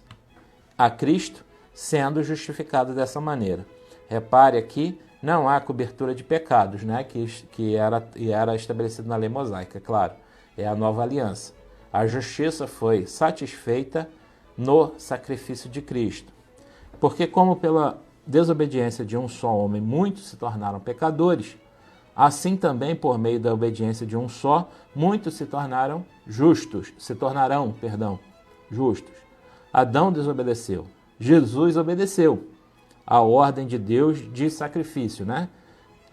a Cristo, sendo justificado dessa maneira. Repare aqui, não há cobertura de pecados, né, que era estabelecido na lei mosaica, é claro, é a nova aliança. A justiça foi satisfeita no sacrifício de Cristo. Porque como pela desobediência de um só homem muitos se tornaram pecadores, assim também por meio da obediência de um só, muitos se tornarão justos. Adão desobedeceu, Jesus obedeceu a ordem de Deus de sacrifício, né?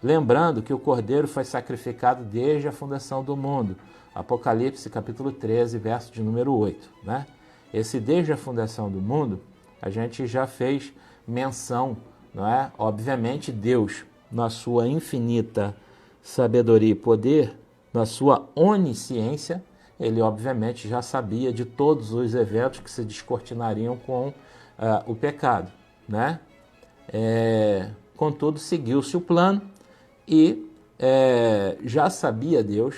Lembrando que o Cordeiro foi sacrificado desde a fundação do mundo. Apocalipse, capítulo 13, verso de número 8, né? Esse desde a fundação do mundo, a gente já fez menção, não é? Obviamente, Deus, na sua infinita sabedoria e poder, na sua onisciência, ele obviamente já sabia de todos os eventos que se descortinariam com o pecado, né? Contudo, seguiu-se o plano e já sabia Deus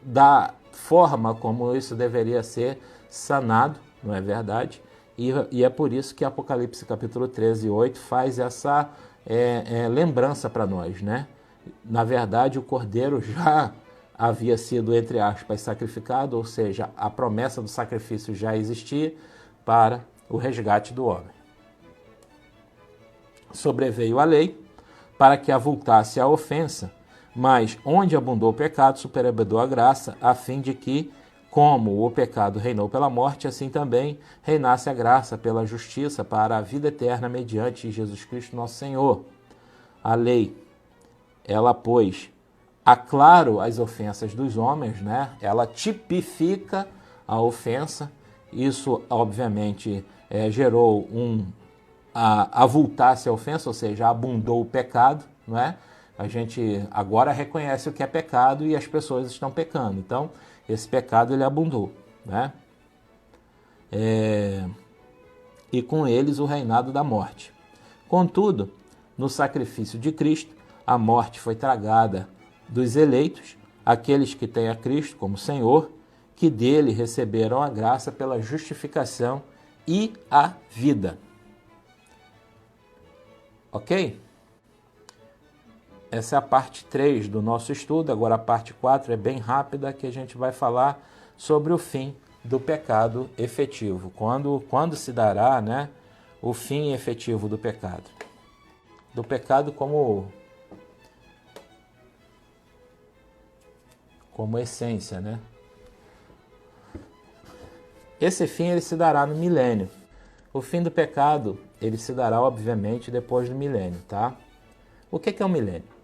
da forma como isso deveria ser sanado, não é verdade? E é por isso que Apocalipse capítulo 13, 8 faz essa lembrança para nós, né? Na verdade, o cordeiro já havia sido, entre aspas, sacrificado, ou seja, a promessa do sacrifício já existia para o resgate do homem. Sobreveio a lei para que avultasse a ofensa, mas onde abundou o pecado, superabundou a graça, a fim de que, como o pecado reinou pela morte, assim também reinasse a graça pela justiça para a vida eterna mediante Jesus Cristo nosso Senhor. A lei, ela, pois, aclara as ofensas dos homens, né? Ela tipifica a ofensa. Isso, obviamente, gerou avultasse a ofensa, ou seja, abundou o pecado, não é? A gente agora reconhece o que é pecado e as pessoas estão pecando. Então, esse pecado ele abundou, né? E com eles o reinado da morte. Contudo, no sacrifício de Cristo, a morte foi tragada dos eleitos, aqueles que têm a Cristo como Senhor, que dele receberam a graça pela justificação e a vida. Ok? Essa é a parte 3 do nosso estudo. Agora a parte 4 é bem rápida, que a gente vai falar sobre o fim do pecado efetivo. Quando se dará, né, o fim efetivo do pecado. Do pecado como essência, né? Esse fim ele se dará no milênio. O fim do pecado ele se dará, obviamente, depois do milênio, tá? O que é o milênio?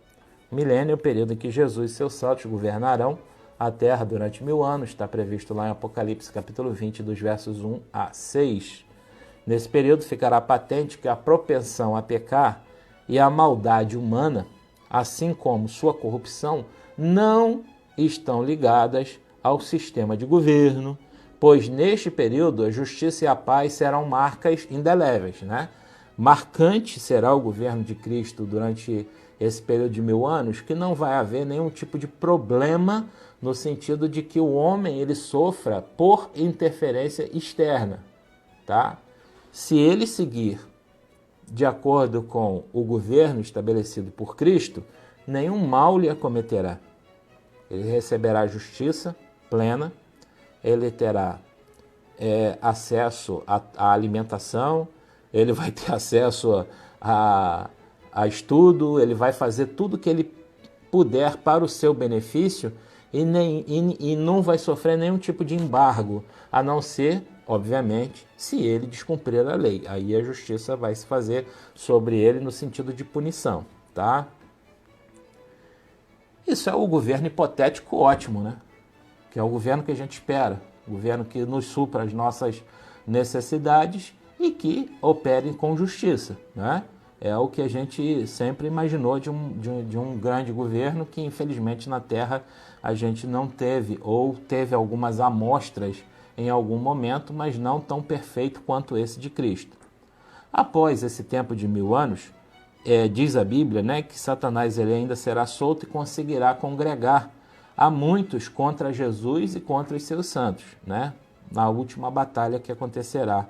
O milênio é o período em que Jesus e seus santos governarão a terra durante 1000 anos, está previsto lá em Apocalipse capítulo 20, dos versos 1 a 6. Nesse período ficará patente que a propensão a pecar e a maldade humana, assim como sua corrupção, não estão ligadas ao sistema de governo, pois neste período a justiça e a paz serão marcas indeléveis, né? Marcante será o governo de Cristo durante esse período de 1000 anos, que não vai haver nenhum tipo de problema no sentido de que o homem ele sofra por interferência externa, tá? Se ele seguir de acordo com o governo estabelecido por Cristo, nenhum mal lhe acometerá. Ele receberá justiça plena, ele terá acesso à alimentação, ele vai ter acesso a estudo, ele vai fazer tudo que ele puder para o seu benefício e não vai sofrer nenhum tipo de embargo, a não ser, obviamente, se ele descumprir a lei. Aí a justiça vai se fazer sobre ele no sentido de punição, tá? Isso é o governo hipotético ótimo, né? Que é o governo que a gente espera, o governo que nos supra as nossas necessidades e que opere com justiça, né? É o que a gente sempre imaginou de um grande governo que, infelizmente, na Terra a gente não teve, ou teve algumas amostras em algum momento, mas não tão perfeito quanto esse de Cristo. Após esse tempo de 1000 anos, diz a Bíblia, né, que Satanás ele ainda será solto e conseguirá congregar a muitos contra Jesus e contra os seus santos, né, na última batalha que acontecerá.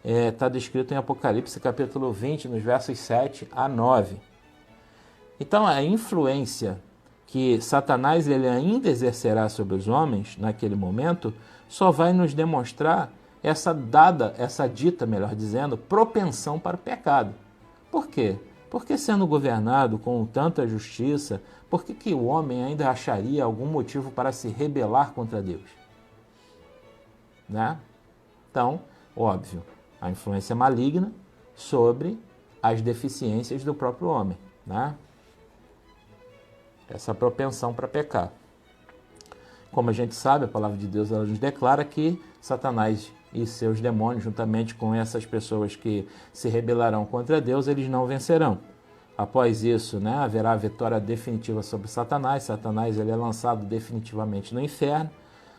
Está descrito em Apocalipse capítulo 20, nos versos 7 a 9. Então, a influência que Satanás ele ainda exercerá sobre os homens naquele momento só vai nos demonstrar essa dita, melhor dizendo, propensão para o pecado. Por quê? Porque sendo governado com tanta justiça, por que o homem ainda acharia algum motivo para se rebelar contra Deus? Né? Então, óbvio, a influência maligna sobre as deficiências do próprio homem, né? Essa propensão para pecar. Como a gente sabe, a palavra de Deus ela nos declara que Satanás e seus demônios, juntamente com essas pessoas que se rebelarão contra Deus, eles não vencerão. Após isso, né, haverá a vitória definitiva sobre Satanás. Satanás ele é lançado definitivamente no inferno.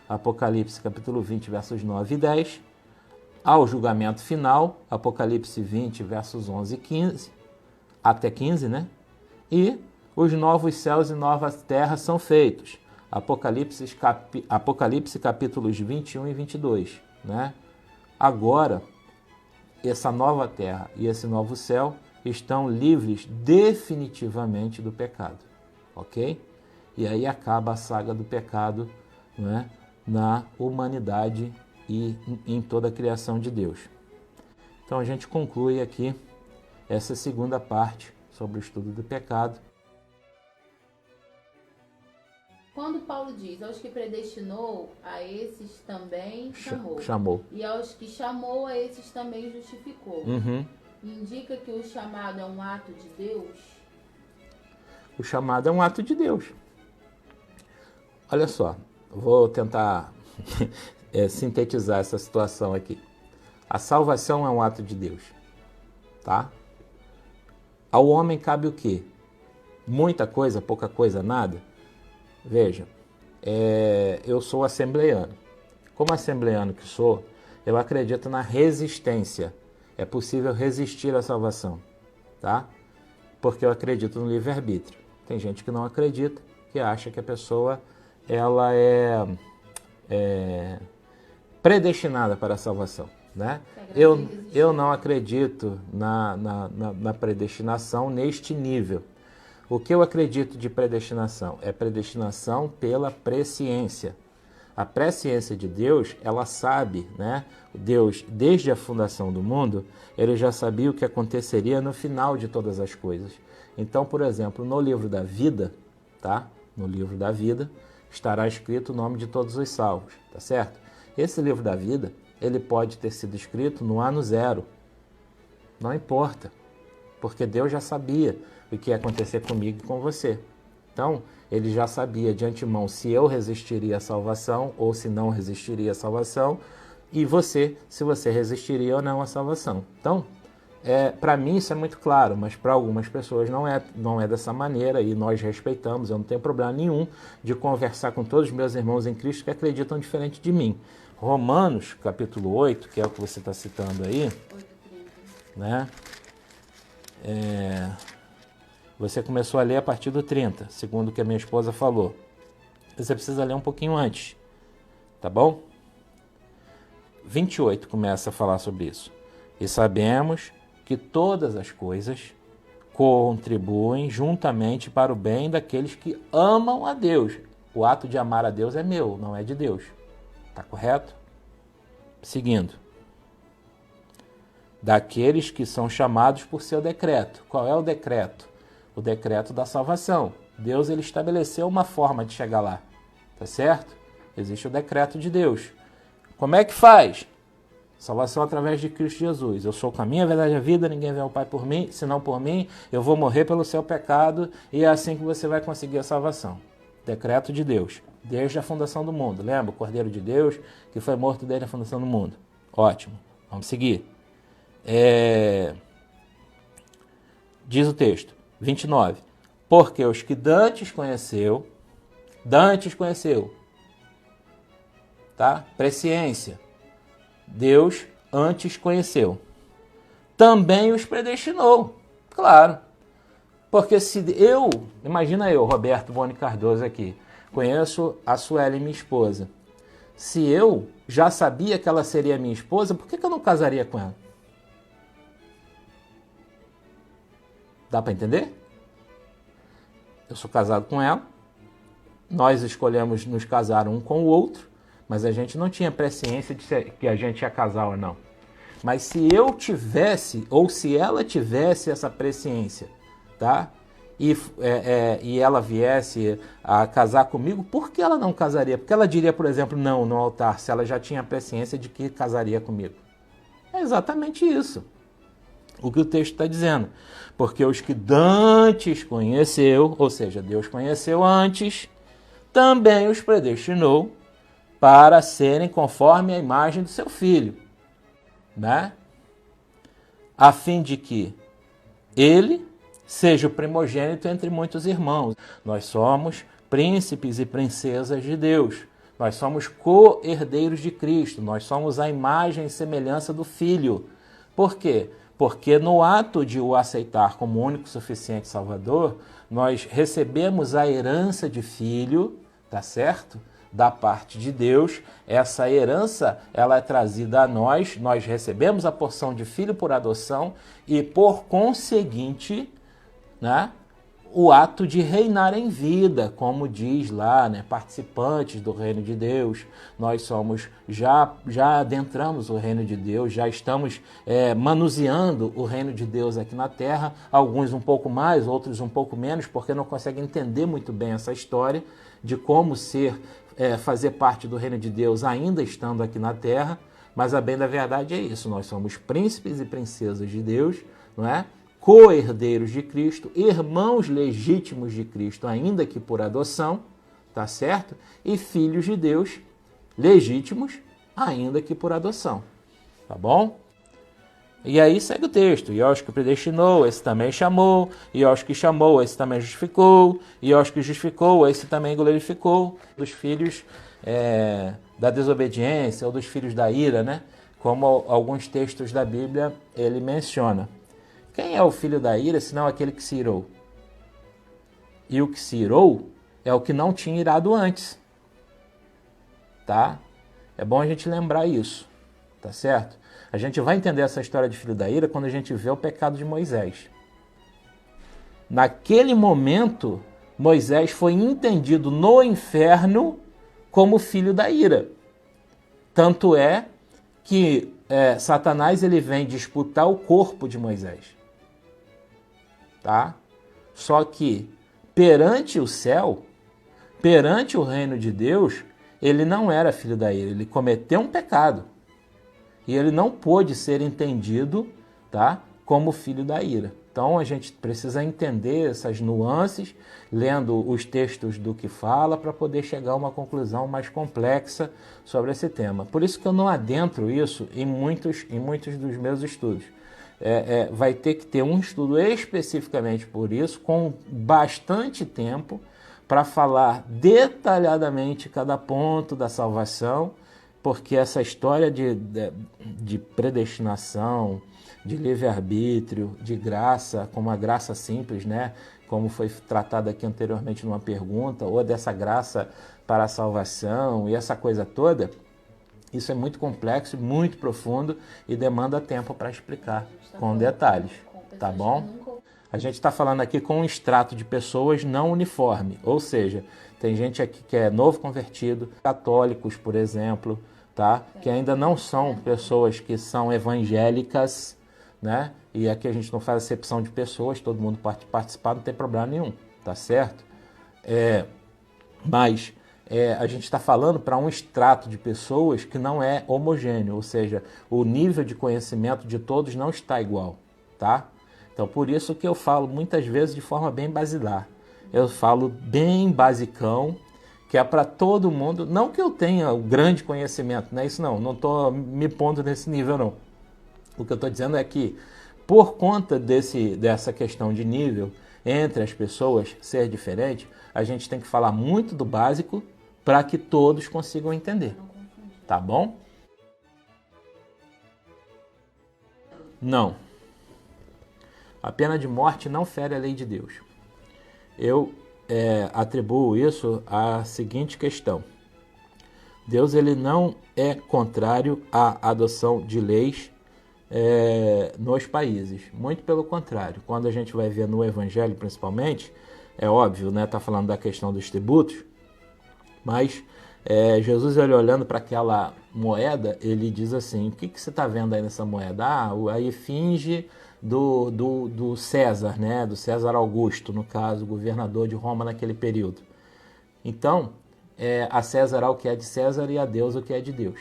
Apocalipse capítulo 20, versos 9 e 10. Ao julgamento final, Apocalipse 20, versos 11 e 15, até 15, né? E os novos céus e novas terras são feitos. Apocalipse capítulos 21 e 22, né? Agora, essa nova terra e esse novo céu estão livres definitivamente do pecado, ok? E aí acaba a saga do pecado, não é? Na humanidade e em toda a criação de Deus. Então a gente conclui aqui essa segunda parte sobre o estudo do pecado. Quando Paulo diz, aos que predestinou, a esses também chamou. Chamou. E aos que chamou, a esses também justificou. Uhum. Indica que o chamado é um ato de Deus? O chamado é um ato de Deus. Olha só, vou tentar sintetizar essa situação aqui. A salvação é um ato de Deus, tá? Ao homem cabe o quê? Muita coisa, pouca coisa, nada? Veja, eu sou assembleiano. Como assembleiano que sou, eu acredito na resistência. É possível resistir à salvação, tá? Porque eu acredito no livre-arbítrio. Tem gente que não acredita, que acha que a pessoa ela é predestinada para a salvação, né? Eu não acredito na predestinação neste nível. O que eu acredito de predestinação? É predestinação pela presciência. A presciência de Deus, ela sabe, né? Deus, desde a fundação do mundo, ele já sabia o que aconteceria no final de todas as coisas. Então, por exemplo, no livro da vida, tá? No livro da vida, estará escrito o nome de todos os salvos, tá certo? Esse livro da vida, ele pode ter sido escrito no ano 0. Não importa, porque Deus já sabia o que ia acontecer comigo e com você. Então, ele já sabia de antemão se eu resistiria à salvação ou se não resistiria à salvação, e você, se você resistiria ou não à salvação. Então, para mim isso é muito claro, mas para algumas pessoas não é dessa maneira, e nós respeitamos. Eu não tenho problema nenhum de conversar com todos os meus irmãos em Cristo que acreditam diferente de mim. Romanos, capítulo 8, que é o que você está citando aí, 8:30. né? Você começou a ler a partir do 30, segundo o que a minha esposa falou. Você precisa ler um pouquinho antes, tá bom? 28 começa a falar sobre isso. E sabemos que todas as coisas contribuem juntamente para o bem daqueles que amam a Deus. O ato de amar a Deus é meu, não é de Deus. Tá correto? Seguindo. Daqueles que são chamados por seu decreto. Qual é o decreto? O decreto da salvação. Deus, ele estabeleceu uma forma de chegar lá. Tá certo? Existe o decreto de Deus. Como é que faz? Salvação através de Cristo Jesus. Eu sou o caminho, a verdade e a vida, ninguém vê ao Pai por mim, senão por mim. Eu vou morrer pelo seu pecado e é assim que você vai conseguir a salvação. Decreto de Deus, desde a fundação do mundo. Lembra? O Cordeiro de Deus, que foi morto desde a fundação do mundo. Ótimo. Vamos seguir. Diz o texto, 29. Porque os que dantes conheceu, tá? Presciência. Deus antes conheceu. Também os predestinou. Claro. Porque se imagina eu, Roberto Boni Cardoso aqui, conheço a Sueli, minha esposa. Se eu já sabia que ela seria minha esposa, por que eu não casaria com ela? Dá para entender? Eu sou casado com ela, nós escolhemos nos casar um com o outro, mas a gente não tinha presciência de que a gente ia casar ou não. Mas se eu tivesse, ou se ela tivesse essa presciência, tá? E ela viesse a casar comigo, por que ela não casaria? Porque ela diria, por exemplo, não no altar, se ela já tinha a presciência de que casaria comigo. É exatamente isso. O que o texto está dizendo. Porque os que dantes conheceu, ou seja, Deus conheceu antes, também os predestinou para serem conforme a imagem do seu Filho, né? A fim de que ele seja o primogênito entre muitos irmãos. Nós somos príncipes e princesas de Deus. Nós somos co-herdeiros de Cristo. Nós somos a imagem e semelhança do Filho. Por quê? Porque no ato de o aceitar como único suficiente Salvador, nós recebemos a herança de filho, tá certo? da parte de Deus. Essa herança, ela é trazida a nós recebemos a porção de filho por adoção e, por conseguinte, né, o ato de reinar em vida, como diz lá, né, participantes do reino de Deus. Nós somos, já adentramos o reino de Deus, já estamos manuseando o reino de Deus aqui na terra, alguns um pouco mais, outros um pouco menos, porque não conseguem entender muito bem essa história de como fazer parte do reino de Deus ainda estando aqui na terra, mas a bem da verdade é isso, nós somos príncipes e princesas de Deus, não é? Co-herdeiros de Cristo, irmãos legítimos de Cristo, ainda que por adoção, tá certo? E filhos de Deus, legítimos, ainda que por adoção, tá bom? E aí segue o texto, e aos que predestinou, esse também chamou, e aos que chamou, esse também justificou, e aos que justificou, esse também glorificou, dos filhos da desobediência, ou dos filhos da ira, né? Como alguns textos da Bíblia ele menciona. Quem é o filho da ira, senão aquele que se irou? E o que se irou é o que não tinha irado antes. Tá? É bom a gente lembrar isso. Tá certo? A gente vai entender essa história de filho da ira quando a gente vê o pecado de Moisés. Naquele momento, Moisés foi entendido no inferno como filho da ira. Tanto é que Satanás ele vem disputar o corpo de Moisés. Tá? Só que perante o céu, perante o reino de Deus, ele não era filho da ira, ele cometeu um pecado. E ele não pôde ser entendido, tá, como filho da ira. Então a gente precisa entender essas nuances, lendo os textos do que fala, para poder chegar a uma conclusão mais complexa sobre esse tema. Por isso que eu não adentro isso em muitos dos meus estudos. Vai ter que ter um estudo especificamente por isso, com bastante tempo, para falar detalhadamente cada ponto da salvação, porque essa história de predestinação, de livre-arbítrio, de graça, como a graça simples, né? Como foi tratado aqui anteriormente numa pergunta, ou dessa graça para a salvação e essa coisa toda, isso é muito complexo, muito profundo e demanda tempo para explicar com detalhes, tá bom? A gente está falando aqui com um extrato de pessoas não uniforme, ou seja, tem gente aqui que é novo convertido, católicos, por exemplo, tá? Que ainda não são pessoas que são evangélicas, né? E aqui a gente não faz acepção de pessoas, todo mundo pode participar, não tem problema nenhum, tá certo? Mas a gente está falando para um extrato de pessoas que não é homogêneo, ou seja, o nível de conhecimento de todos não está igual, tá? Então, por isso que eu falo muitas vezes de forma bem basilar. Eu falo bem basicão, que é para todo mundo, não que eu tenha o grande conhecimento, não é isso não estou me pondo nesse nível não. O que eu estou dizendo é que, por conta dessa questão de nível entre as pessoas ser diferente, a gente tem que falar muito do básico para que todos consigam entender. Tá bom? Não. A pena de morte não fere a lei de Deus. Eu atribuo isso à seguinte questão. Deus ele não é contrário à adoção de leis nos países. Muito pelo contrário. Quando a gente vai ver no Evangelho, principalmente, é óbvio, né? Tá falando da questão dos tributos, mas Jesus, ele olhando para aquela moeda, ele diz assim, o que você está vendo aí nessa moeda? A efígie do César, né? Do César Augusto, no caso, governador de Roma naquele período. Então, a César o que é de César e a Deus o que é de Deus.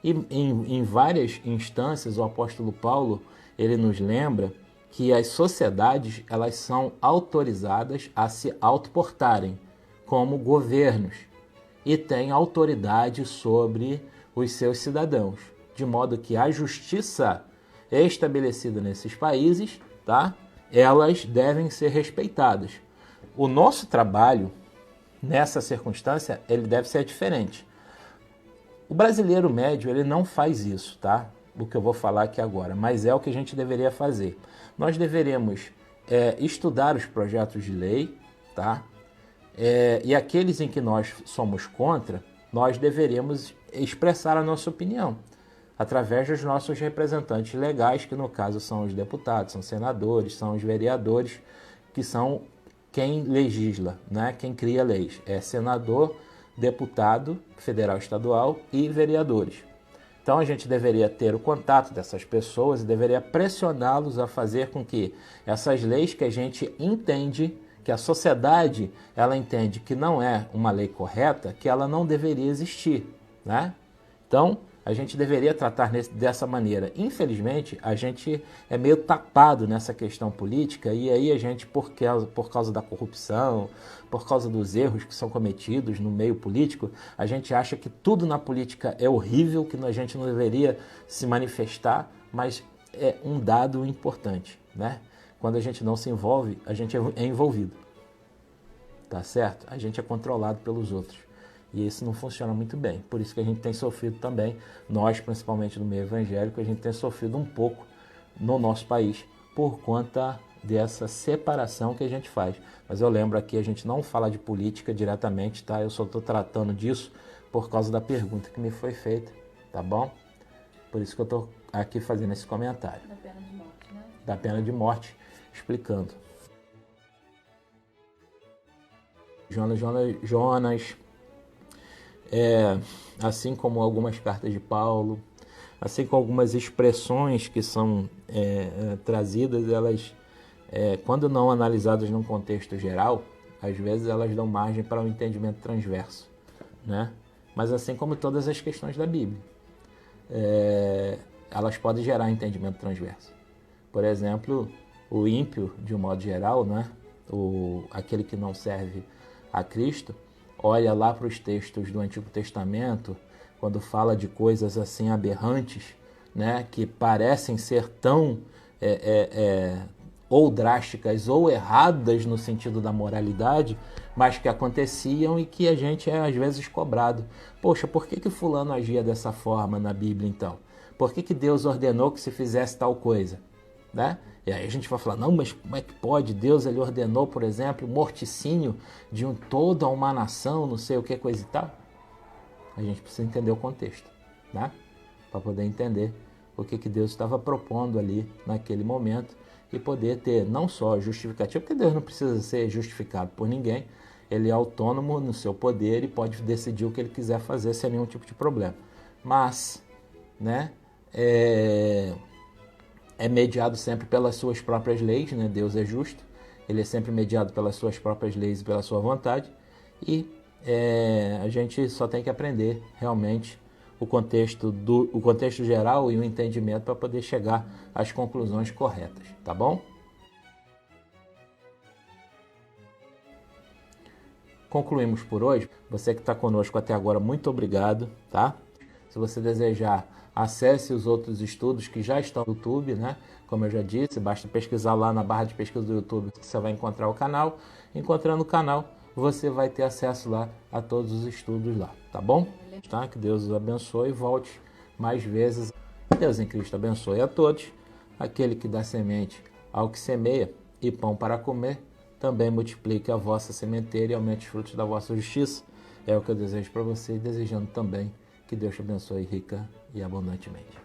E em várias instâncias, o apóstolo Paulo, ele nos lembra que as sociedades, elas são autorizadas a se autoportarem como governos e têm autoridade sobre os seus cidadãos, de modo que a justiça estabelecida nesses países, tá? Elas devem ser respeitadas. O nosso trabalho, nessa circunstância, ele deve ser diferente. O brasileiro médio, ele não faz isso, tá? O que eu vou falar aqui agora, mas é o que a gente deveria fazer. Nós deveríamos estudar os projetos de lei, tá? E aqueles em que nós somos contra, nós deveríamos expressar a nossa opinião através dos nossos representantes legais, que no caso são os deputados, são senadores, são os vereadores, que são quem legisla, né? Quem cria leis. É senador, deputado federal, estadual e vereadores. Então a gente deveria ter o contato dessas pessoas e deveria pressioná-los a fazer com que essas leis que a gente entende, que a sociedade ela entende que não é uma lei correta, que ela não deveria existir, né? Então a gente deveria tratar dessa maneira. Infelizmente, a gente é meio tapado nessa questão política e aí a gente, por causa da corrupção, por causa dos erros que são cometidos no meio político, a gente acha que tudo na política é horrível, que a gente não deveria se manifestar, mas é um dado importante, né? Quando a gente não se envolve, a gente é envolvido, tá certo? A gente é controlado pelos outros. E isso não funciona muito bem. Por isso que a gente tem sofrido também, nós principalmente no meio evangélico, a gente tem sofrido um pouco no nosso país por conta dessa separação que a gente faz. Mas eu lembro aqui, a gente não fala de política diretamente, tá? Eu só estou tratando disso por causa da pergunta que me foi feita, tá bom? Por isso que eu estou aqui fazendo esse comentário. Da pena de morte, né? Da pena de morte, explicando. Jonas, assim como algumas cartas de Paulo, assim como algumas expressões que são trazidas, elas, quando não analisadas num contexto geral, às vezes elas dão margem para um entendimento transverso, né? Mas assim como todas as questões da Bíblia, elas podem gerar entendimento transverso. Por exemplo, o ímpio, de um modo geral, né? Aquele que não serve a Cristo, olha lá para os textos do Antigo Testamento, quando fala de coisas assim aberrantes, né, que parecem ser tão ou drásticas ou erradas no sentido da moralidade, mas que aconteciam e que a gente é às vezes cobrado. Poxa, por que fulano agia dessa forma na Bíblia então? Por que Deus ordenou que se fizesse tal coisa? Né? E aí a gente vai falar, não, mas como é que pode? Deus ele ordenou, por exemplo, o morticínio de toda uma nação, não sei o que, coisa e tal. A gente precisa entender o contexto, né? Para poder entender o que Deus estava propondo ali naquele momento e poder ter não só justificativo, porque Deus não precisa ser justificado por ninguém, ele é autônomo no seu poder e pode decidir o que ele quiser fazer sem nenhum tipo de problema. Mas, né, é mediado sempre pelas suas próprias leis, né? Deus é justo, ele é sempre mediado pelas suas próprias leis e pela sua vontade, e a gente só tem que aprender realmente o contexto geral e o entendimento para poder chegar às conclusões corretas, tá bom? Concluímos por hoje. Você que está conosco até agora, muito obrigado, tá? Se você desejar, acesse os outros estudos que já estão no YouTube, né? Como eu já disse, basta pesquisar lá na barra de pesquisa do YouTube que você vai encontrar o canal. Encontrando o canal, você vai ter acesso lá a todos os estudos lá, tá bom? Tá? Que Deus os abençoe e volte mais vezes. Deus em Cristo abençoe a todos. Aquele que dá semente ao que semeia e pão para comer, também multiplique a vossa sementeira e aumente os frutos da vossa justiça. É o que eu desejo para você, desejando também que Deus te abençoe rica e abundantemente.